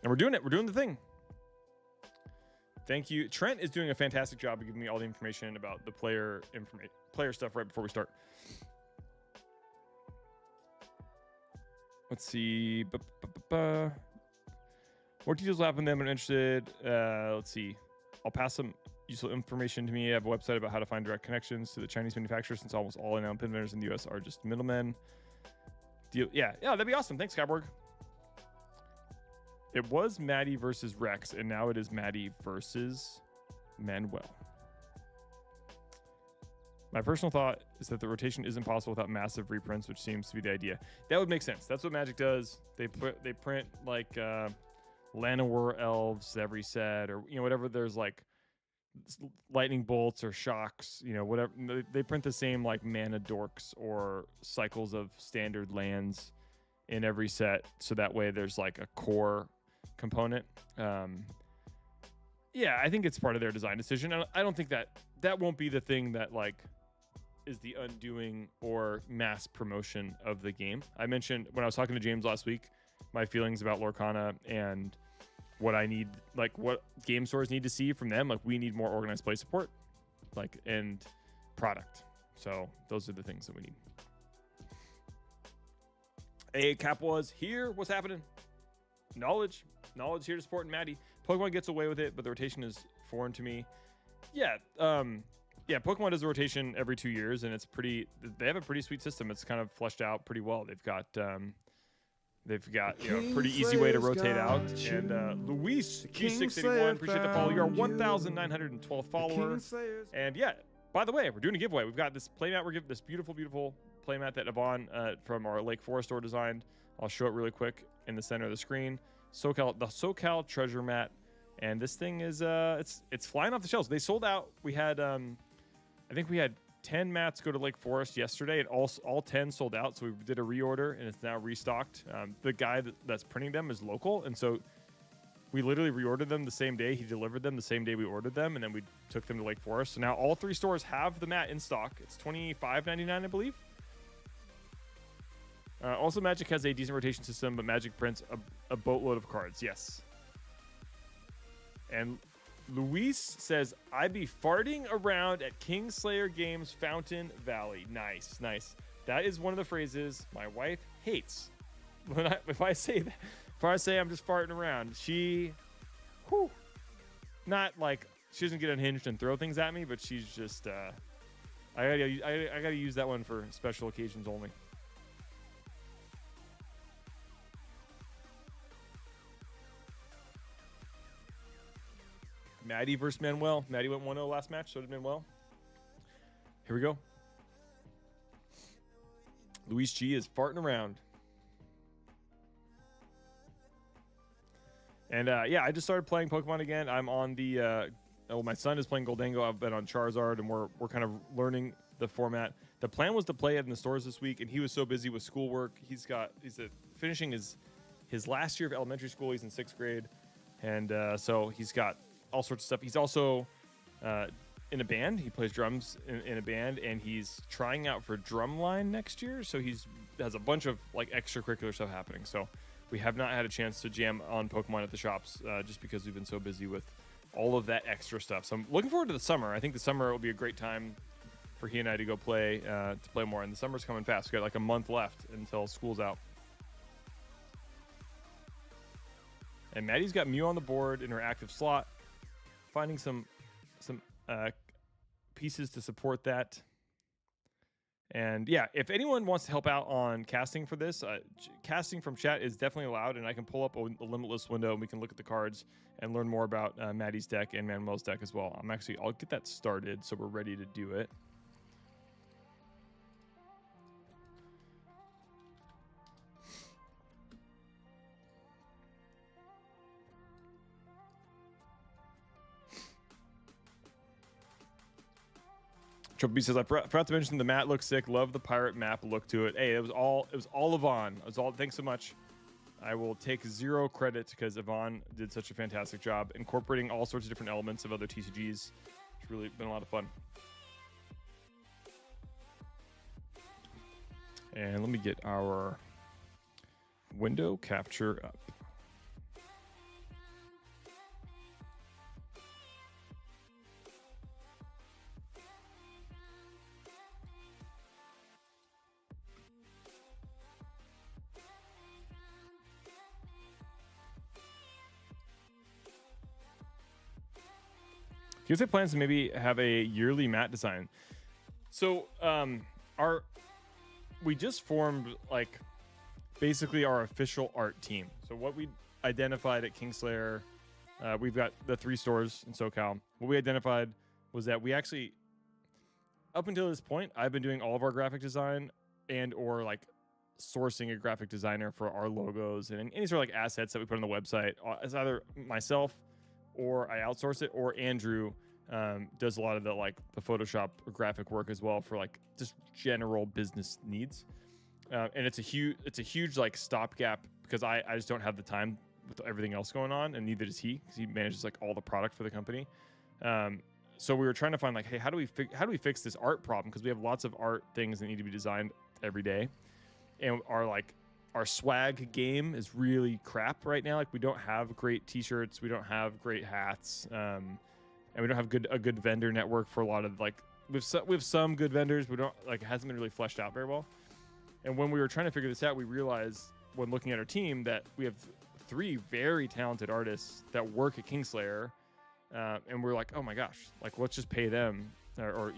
And we're doing it. We're doing the thing. Thank you. Trent is doing a fantastic job of giving me all the information about the player stuff right before we start. Let's see. More details will happen. Them. I'm interested. Let's see. I'll pass some useful information to me. I have a website about how to find direct connections to the Chinese manufacturers, since almost all renowned pin vendors in the U.S. are just middlemen. Deal. Yeah, that'd be awesome. Thanks, Skyborg. It was Maddie versus Rex, and now it is Maddie versus Manuel. My personal thought is that the rotation isn't possible without massive reprints, which seems to be the idea. That would make sense. That's what Magic does. They print like Llanowar elves every set, or whatever. There's like lightning bolts or shocks, whatever. They print the same like mana dorks or cycles of standard lands in every set, so that way there's like a core component. Yeah, I think it's part of their design decision. I don't think that won't be the thing that like is the undoing or mass promotion of the game. I mentioned when I was talking to James last week my feelings about Lorcana and what I need, like what game stores need to see from them. Like we need more organized play support, like, and product. So those are the things that we need. Hey, Cap was here. What's happening? Knowledge here to support Maddie. Pokemon gets away with it, but the rotation is foreign to me. Yeah, Pokemon does a rotation every 2 years, and they have a pretty sweet system. It's kind of fleshed out pretty well. They've got a pretty easy way to rotate out. And Luis G681, appreciate the follow. You're our 1,912th follower. And yeah, by the way, we're doing a giveaway. We've got this playmat. We're giving this beautiful playmat that Yvonne from our Lake Forest store designed. I'll show it really quick in the center of the screen. The SoCal treasure mat, and this thing is it's flying off the shelves. They sold out. We had I think we had 10 mats go to Lake Forest yesterday, and all 10 sold out. So we did a reorder, and it's now restocked. The guy that's printing them is local, and so we literally reordered them the same day. He delivered them the same day we ordered them, and then we took them to Lake Forest. So now all 3 stores have the mat in stock. It's $25.99, I believe. Also, Magic has a decent rotation system, but Magic prints a boatload of cards. Yes. And Luis says, I be farting around at Kingslayer Games Fountain Valley. Nice. That is one of the phrases my wife hates. If I say I'm just farting around, she doesn't get unhinged and throw things at me, but she's just I gotta use that one for special occasions only. Maddie versus Manuel. Maddie went 1-0 last match, so did Manuel. Here we go. Luis G is farting around. And I just started playing Pokemon again. I'm on the my son is playing Goldango. I've been on Charizard, and we're kind of learning the format. The plan was to play it in the stores this week, and he was so busy with schoolwork. He's finishing his last year of elementary school. He's in 6th grade, and so he's got all sorts of stuff. He's also in a band. He plays drums in a band, and he's trying out for Drumline next year. So has a bunch of like extracurricular stuff happening. So we have not had a chance to jam on Pokemon at the shops just because we've been so busy with all of that extra stuff. So I'm looking forward to the summer. I think the summer will be a great time for he and I to go play more. And the summer's coming fast. We got like a month left until school's out. And Maddie's got Mew on the board in her active slot. Finding some pieces to support that. And yeah, if anyone wants to help out on casting for this, casting from chat is definitely allowed, and I can pull up a limitless window and we can look at the cards and learn more about Maddie's deck and Manuel's deck as well. I'll get that started so we're ready to do it. Triple B says, I forgot to mention the mat looks sick. Love the pirate map look to it. Hey, it was all Yvonne. Thanks so much. I will take 0 credit because Yvonne did such a fantastic job incorporating all sorts of different elements of other TCGs. It's really been a lot of fun. And let me get our window capture up. you guys have plans to maybe have a yearly mat design? So we just formed like basically our official art team. So what we identified at Kingslayer, we've got the 3 stores in SoCal. What we identified was that we actually, up until this point, I've been doing all of our graphic design and or like sourcing a graphic designer for our logos and any sort of like assets that we put on the website. It's either myself or I outsource it, or Andrew does a lot of the like the Photoshop graphic work as well for like just general business needs. And it's a huge like stopgap because I just don't have the time with everything else going on, and neither does he, because he manages like all the product for the company. So we were trying to find like, hey, how do we fix this art problem? Because we have lots of art things that need to be designed every day, and our swag game is really crap right now. Like we don't have great T-shirts, we don't have great hats, and we don't have a good vendor network for a lot of like we have some good vendors, but it hasn't been really fleshed out very well. And when we were trying to figure this out, we realized when looking at our team that we have 3 very talented artists that work at Kingslayer, and we're like, oh my gosh, like let's just pay them, or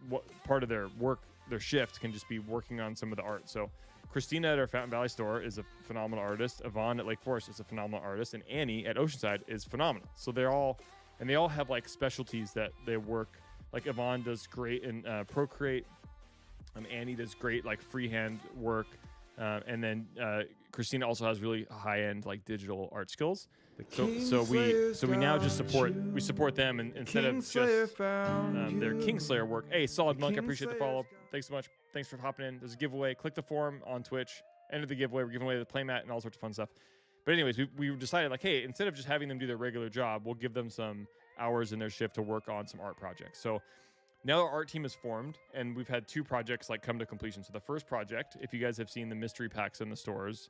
what part of their work, their shift can just be working on some of the art. So Christina at our Fountain Valley store is a phenomenal artist. Yvonne at Lake Forest is a phenomenal artist, and Annie at Oceanside is phenomenal. So they all have like specialties that they work. Like Yvonne does great in Procreate. Annie does great like freehand work, and then Christina also has really high-end like digital art skills. So we now just support them, and instead of just their Kingslayer work. Hey, Solid Monk, I appreciate the follow. Thanks so much. Thanks for hopping in. There's a giveaway. Click the form on Twitch. Enter the giveaway. We're giving away the playmat and all sorts of fun stuff. But anyways, we decided like, hey, instead of just having them do their regular job, we'll give them some hours in their shift to work on some art projects. So now our art team is formed, and we've had 2 projects like come to completion. So the first project, if you guys have seen the mystery packs in the stores,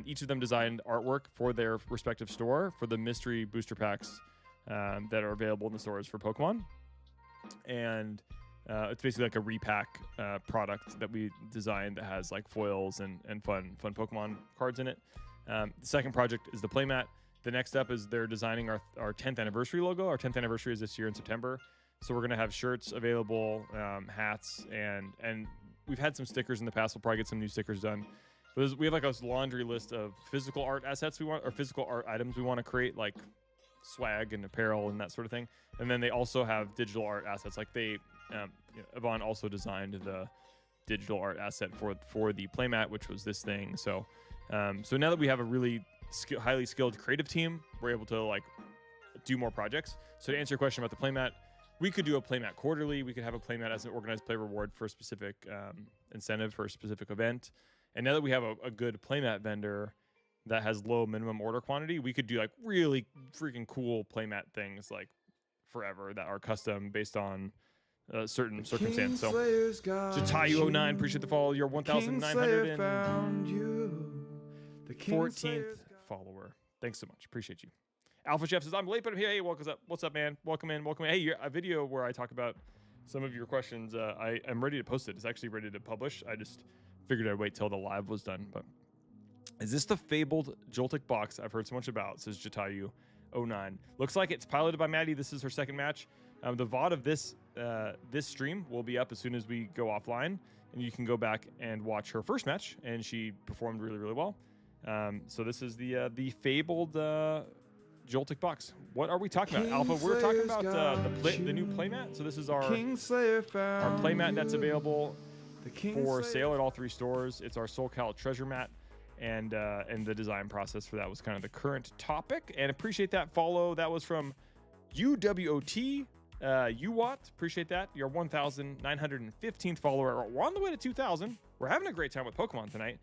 each of them designed artwork for their respective store for the mystery booster packs that are available in the stores for Pokemon. And it's basically like a repack product that we designed that has like foils and fun Pokemon cards in it. The second project is the playmat. The next step is they're designing our 10th anniversary logo. Our 10th anniversary is this year in September. So we're going to have shirts available, hats, and we've had some stickers in the past. We'll probably get some new stickers done. But we have like a laundry list of physical art assets or physical art items we want to create, like swag and apparel and that sort of thing. And then they also have digital art assets. Like Yvonne also designed the digital art asset for the playmat, which was this thing. So now that we have a really highly skilled creative team, we're able to like do more projects. So to answer your question about the playmat, we could do a playmat quarterly. We could have a playmat as an organized play reward for a specific incentive for a specific event. And now that we have a good playmat vendor that has low minimum order quantity, we could do like really freaking cool playmat things like forever that are custom based on a certain circumstance. So Jatayu09, appreciate the follow. You're 1,914th follower. Thanks so much. Appreciate you. Alpha Chef says, I'm late, but I'm here. Hey, what's up, man? Welcome in. Hey, a video where I talk about some of your questions. I am ready to post it. It's actually ready to publish. I just figured I'd wait till the live was done. But is this the fabled Joltik box I've heard so much about, says Jatayu09. Looks like it's piloted by Maddie. This is her second match. The VOD of this stream will be up as soon as we go offline, and you can go back and watch her first match, and she performed really, really well. So this is the fabled Joltik box. What are we talking about, Alpha? We're talking about the new playmat. So this is our playmat that's available for sale at all 3 stores. It's our SoCal treasure mat, and the design process for that was kind of the current topic. And appreciate that follow. That was from UWOT. UWAT, appreciate that. Your 1,915th follower. We're on the way to 2,000. We're having a great time with Pokemon tonight.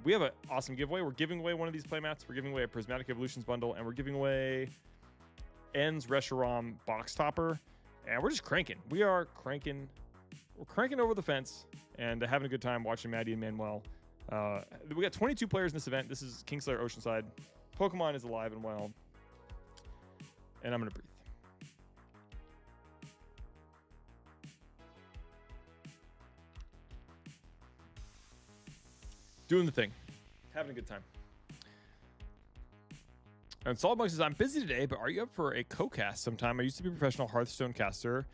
We have an awesome giveaway. We're giving away one of these playmats. We're giving away a Prismatic Evolutions bundle, and we're giving away En's Reshiram box topper. And we're just cranking. We're cranking over the fence and having a good time watching Maddie and Manuel. We got 22 players in this event. This is Kingslayer Oceanside. Pokemon is alive and well. And I'm going to breathe. Doing the thing. Having a good time. And Solid Monk says, I'm busy today, but are you up for a co-cast sometime? I used to be a professional Hearthstone caster,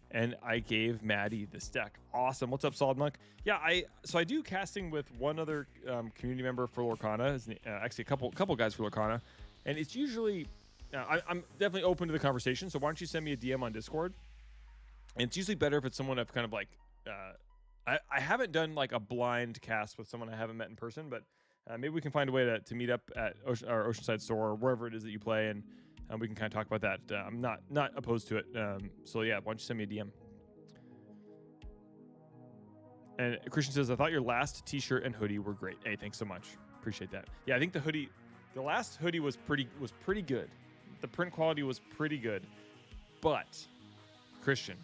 and I gave Maddie this deck. Awesome. What's up, Solid Monk? Yeah, I do casting with one other community member for Lorcana. Actually, a couple guys for Lorcana. And it's usually, I'm definitely open to the conversation, so why don't you send me a DM on Discord? And it's usually better if it's someone I've kind of like, I haven't done like a blind cast with someone I haven't met in person, but maybe we can find a way to meet up at our Oceanside store or wherever it is that you play, and we can kind of talk about that. I'm not opposed to it. So yeah, why don't you send me a DM? And Christian says, I thought your last t-shirt and hoodie were great. Hey, thanks so much. Appreciate that. Yeah, I think the last hoodie was pretty good. The print quality was pretty good. But Christian,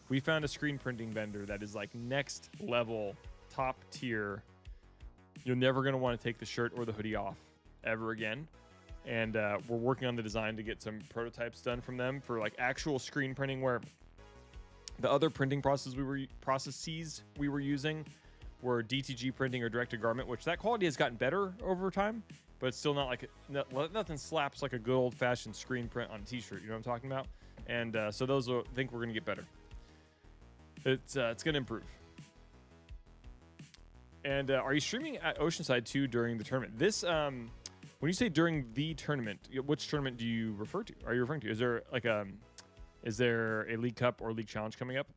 we found a screen printing vendor that is like next level, top tier. You're never going to want to take the shirt or the hoodie off ever again. And we're working on the design to get some prototypes done from them for like actual screen printing, where the other printing processes we were using were DTG printing or direct to garment, which that quality has gotten better over time, but it's still not like nothing slaps like a good old fashioned screen print on a t-shirt. You know what I'm talking about? And so those I think we're going to get better. It's going to improve. And are you streaming at Oceanside 2 during the tournament? This, when you say during the tournament, which tournament do you refer to? Are you referring to? Is there a League Cup or League Challenge coming up?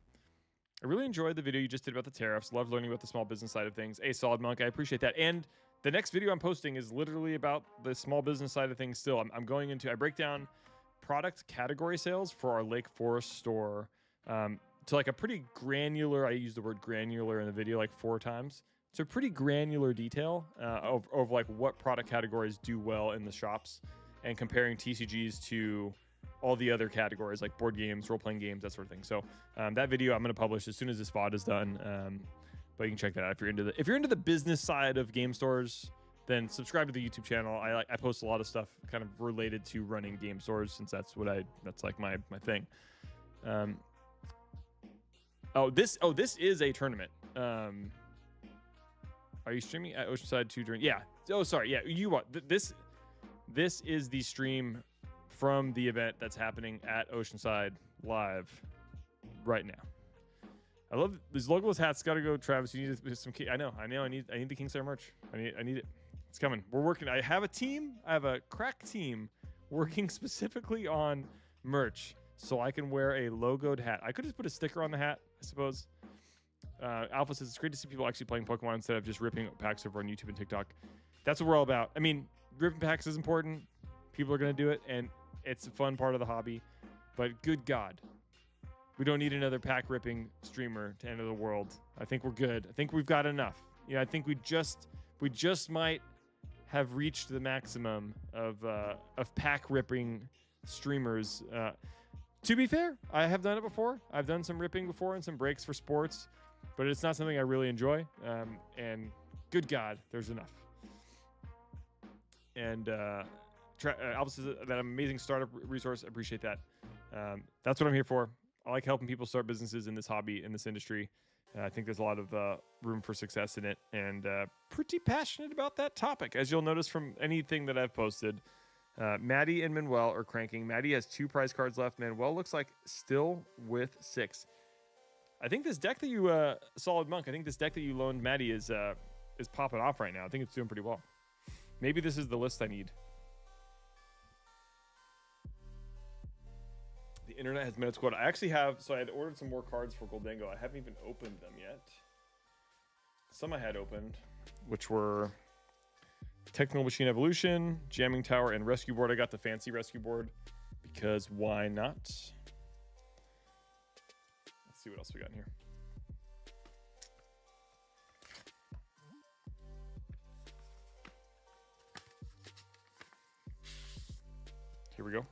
I really enjoyed the video you just did about the tariffs. Love learning about the small business side of things. Hey, Solid Monk, I appreciate that. And the next video I'm posting is literally about the small business side of things still. I break down product category sales for our Lake Forest store to like a pretty granular, I use the word granular in the video like 4 times. So pretty granular detail of like what product categories do well in the shops, and comparing TCGs to all the other categories like board games, role-playing games, that sort of thing. So that video I'm going to publish as soon as this VOD is done. But you can check that out if you're into the business side of game stores. Then subscribe to the YouTube channel. I post a lot of stuff kind of related to running game stores, since that's like my thing. This is a tournament. Are you streaming at Oceanside 2 during? Yeah. Oh, sorry. Yeah. You what? This is the stream from the event that's happening at Oceanside live right now. I love these logos hats. Got to go, Travis. You need some. I know. I need the Kingslayer merch. I need it. It's coming. We're working. I have a team. I have a crack team working specifically on merch, so I can wear a logoed hat. I could just put a sticker on the hat, I suppose. Alpha says it's great to see people actually playing Pokemon instead of just ripping packs over on YouTube and TikTok. That's what we're all about. I mean, ripping packs is important. People are going to do it, and it's a fun part of the hobby. But good God, we don't need another pack ripping streamer to enter the world. I think we're good. I think we've got enough. I think we just might have reached the maximum of pack ripping streamers. To be fair, I have done it before. I've done some ripping before and some breaks for sports, but it's not something I really enjoy. And good God, there's enough. And Albus says that amazing startup resource. I appreciate that. That's what I'm here for. I like helping people start businesses in this hobby, in this industry. I think there's a lot of room for success in it, and pretty passionate about that topic, as you'll notice from anything that I've posted. Maddie and Manuel are cranking. Maddie has 2 prize cards left. Manuel looks like still with 6. I think this deck that you, Solid Monk, I think this deck that you loaned Maddie is popping off right now. I think it's doing pretty well. Maybe this is the list I need. The internet has met its quota. I actually have, so I had ordered some more cards for Goldango. I haven't even opened them yet. Some I had opened, which were Technical Machine Evolution, Jamming Tower, and Rescue Board. I got the fancy Rescue Board because why not? Let's see what else we got in here. Here we go.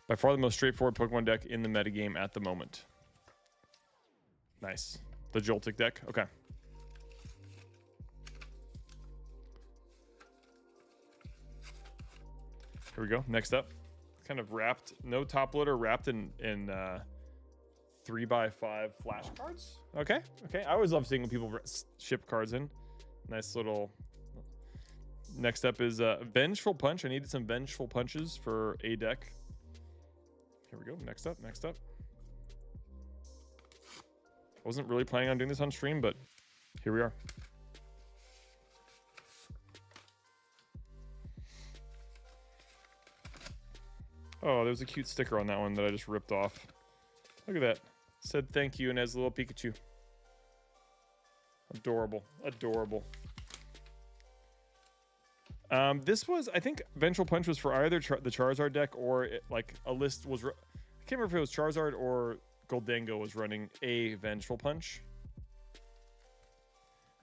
By far the most straightforward Pokemon deck in the metagame at the moment. Nice. The Joltik deck. Okay. Here we go. Next up. Kind of wrapped. No top loader. Wrapped in 3x5 flashcards. Okay. Okay. I always love seeing when people ship cards in. Nice little. Next up is Vengeful Punch. I needed some Vengeful Punches for a deck. Here we go. Next up. Wasn't really planning on doing this on stream, but here we are. Oh, there's a cute sticker on that one that I just ripped off. Look at that. Said thank you and has a little Pikachu. Adorable. Adorable. This was, I think, Vengeful Punch was for either the Charizard deck or like a list was. I can't remember if it was Charizard or Goldango was running a Vengeful Punch.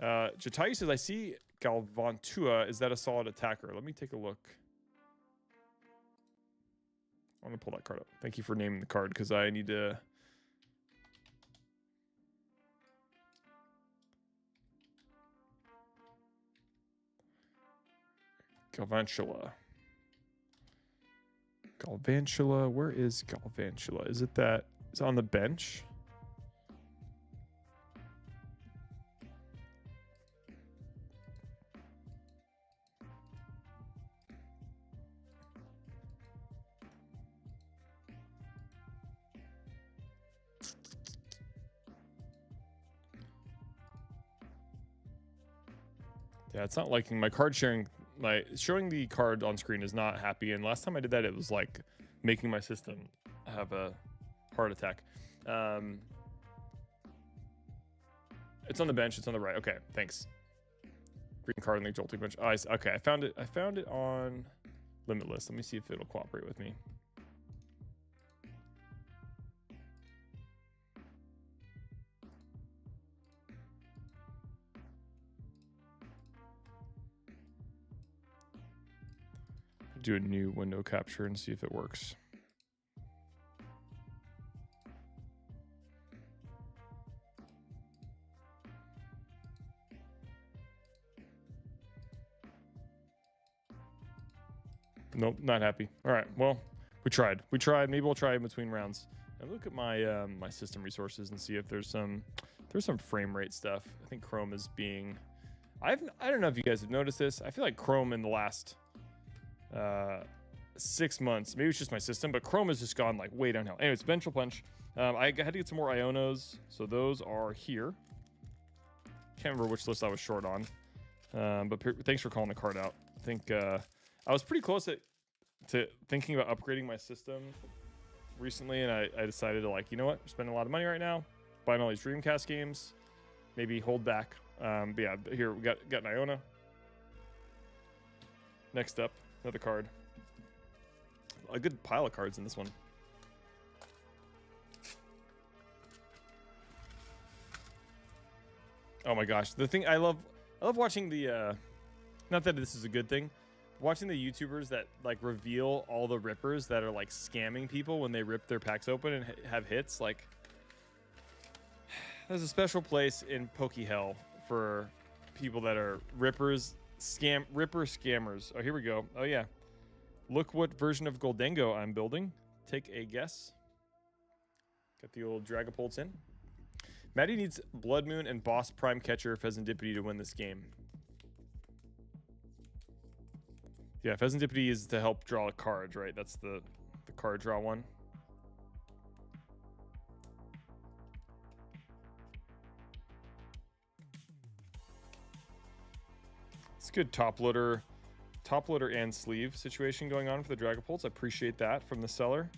Jatayu says, I see Galvantua. Is that a solid attacker? Let me take a look. I'm going to pull that card up. Thank you for naming the card because I need to. Galvantula. Galvantula. Where is Galvantula? Is it that? Is it on the bench? Yeah, it's not liking my card sharing. My showing the card on screen is not happy, and last time I did that, it was like making my system have a heart attack. It's on the bench. It's on the right. Okay, thanks. Green card in the jolting bench. Oh, okay, I found it. I found it on Limitless. Let me see if it'll cooperate with me. Do a new window capture and see if it works. Nope, not happy. All right, well, we tried. Maybe we'll try in between rounds. And look at my my system resources and see if there's some frame rate stuff. I think Chrome is being. I don't know if you guys have noticed this. I feel like Chrome in the last 6 months, maybe it's just my system, but Chrome has just gone like way downhill. Anyways, Vengeful Punch. I had to get some more Ionos, so those are here. Can't remember which list I was short on, but thanks for calling the card out. I think I was pretty close to thinking about upgrading my system recently, and I decided to, like, you know what, I'm spending a lot of money right now, buying all these Dreamcast games, maybe hold back. But yeah, here we got an Iona. Next up, another card. A good pile of cards in this one. Oh my gosh, the thing I love watching the not that this is a good thing, watching the YouTubers that like reveal all the rippers that are like scamming people when they rip their packs open and have hits. Like, there's a special place in Pokehell for people that are rippers, scammers. Oh, here we go. Oh yeah, look what version of Goldango I'm building. Take a guess. Got the old Dragapults in. Maddie needs Blood Moon and Boss Prime Catcher Pheasantipity to win this game. Yeah, Pheasantipity is to help draw cards, right? That's the card draw one. It's good top loader and sleeve situation going on for the Dragapults. I appreciate that from the seller.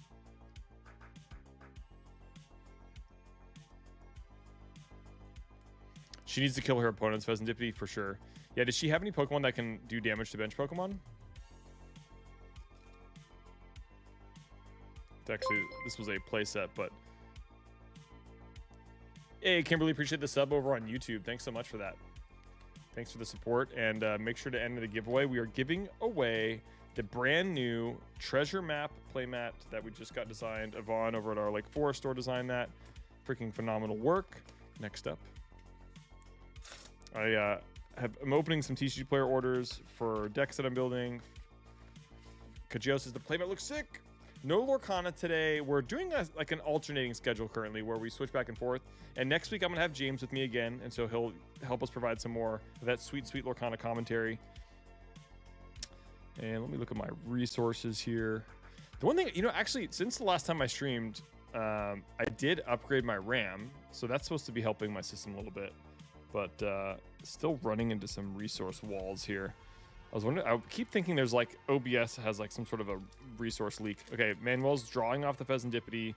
She needs to kill her opponent's Pheasantipity for sure. Yeah, does she have any Pokemon that can do damage to bench Pokemon? Actually, this was a playset, but... Hey, Kimberly, appreciate the sub over on YouTube. Thanks so much for that. Thanks for the support, and make sure to enter the giveaway. We are giving away the brand new treasure map playmat that we just got designed. Yvonne over at our Lake Forest store designed that. Freaking phenomenal work. Next up. I'm opening some TCG player orders for decks that I'm building. Kajio says the playmat looks sick. No Lorcana today. We're doing like an alternating schedule currently where we switch back and forth. And next week I'm going to have James with me again. And so he'll help us provide some more of that sweet, sweet Lorcana commentary. And let me look at my resources here. The one thing, you know, actually, since the last time I streamed, I did upgrade my RAM. So that's supposed to be helping my system a little bit. But still running into some resource walls here. I was wondering, I keep thinking there's like OBS has like some sort of a resource leak. Okay, Manuel's drawing off the Pheasantipity.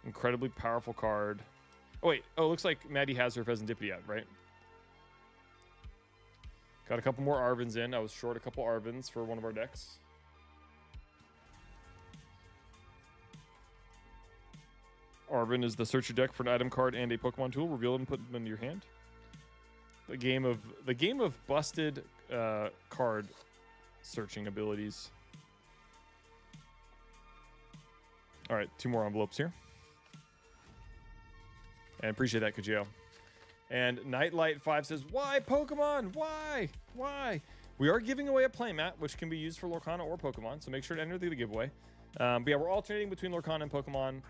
Incredibly powerful card. Oh, wait. Oh, it looks like Maddie has her Pheasantipity out, right? Got a couple more Arvins in. I was short a couple Arvins for one of our decks. Arvin is the search your deck for an item card and a Pokemon tool. Reveal them and put them into your hand. The game of busted card searching abilities. All right, 2 more envelopes here. And appreciate that, Kajio. And Nightlight5 says, why Pokemon? Why? We are giving away a playmat, which can be used for Lorcana or Pokemon, so make sure to enter the giveaway. But yeah, we're alternating between Lorcana and Pokemon.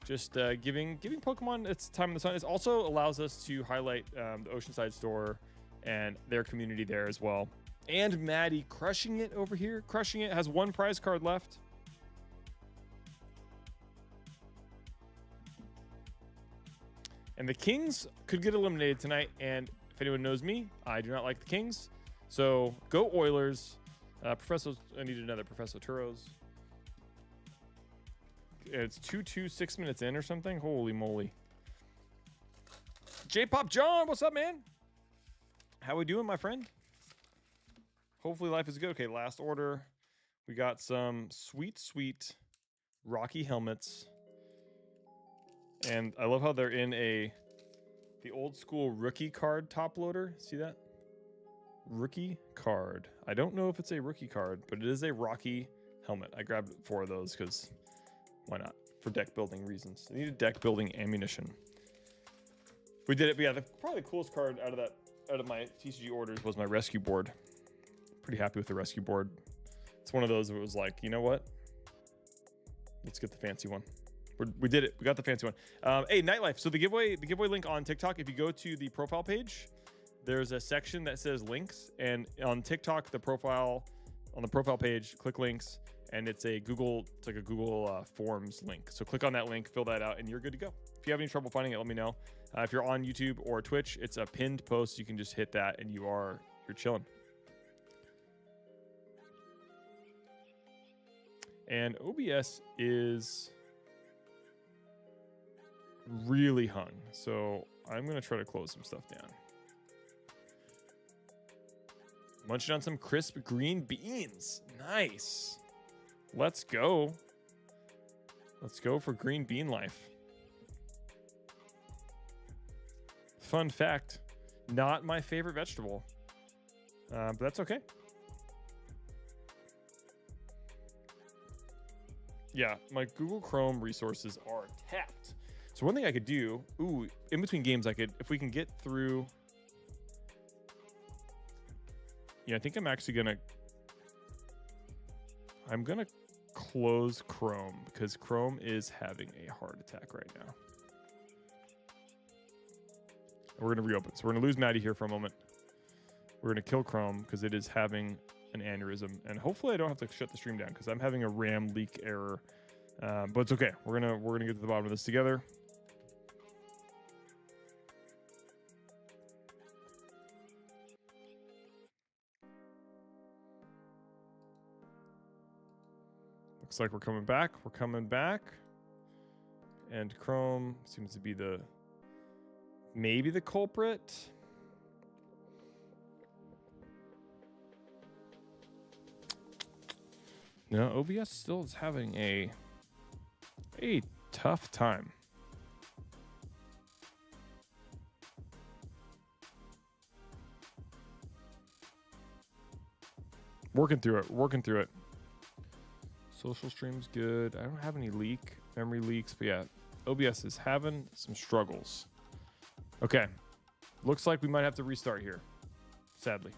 Just giving Pokemon its time in the sun. It also allows us to highlight the Oceanside store and their community there as well. And Maddie crushing it over here. Crushing it. Has 1 prize card left. And the Kings could get eliminated tonight. And if anyone knows me, I do not like the Kings. So go Oilers. Professor, I need another Professor Turos. It's 2-2, 6 minutes in or something. Holy moly. J-Pop John, what's up, man? How we doing, my friend? Hopefully life is good. Okay, last order. We got some sweet, sweet Rocky helmets. And I love how they're in the old school rookie card top loader. See that? Rookie card. I don't know if it's a rookie card, but it is a Rocky helmet. I grabbed 4 of those because why not? For deck building reasons. I needed deck building ammunition. We did it, but yeah, probably the coolest card out of my TCG orders was my rescue board. Pretty happy with the rescue board. It's one of those that was like, you know what? Let's get the fancy one. We did it. We got the fancy one. Hey, Nightlife. So the giveaway link on TikTok, if you go to the profile page, there's a section that says links, and on TikTok, on the profile page, click links, and it's like a Google Forms link. So click on that link, fill that out, and you're good to go. If you have any trouble finding it, let me know. If you're on YouTube or Twitch, it's a pinned post. You can just hit that, and you're chilling. And OBS is really hung, so I'm gonna try to close some stuff down. Munching on some crisp green beans. Nice. Let's go. Let's go for green bean life. Fun fact, not my favorite vegetable, but that's okay. Yeah, my Google Chrome resources are tapped. So one thing I could do, in between games, if we can get through. Yeah, I think I'm gonna close Chrome because Chrome is having a heart attack right now. And we're gonna reopen. So we're gonna lose Maddie here for a moment. We're gonna kill Chrome because it is having an aneurysm, and hopefully I don't have to shut the stream down because I'm having a RAM leak error. But it's okay. We're gonna get to the bottom of this together. Looks like we're coming back. We're coming back. And Chrome seems to be maybe the culprit. No, OBS still is having a tough time. Working through it. Social stream's good. I don't have any memory leaks, but yeah, OBS is having some struggles. Okay. Looks like we might have to restart here, sadly.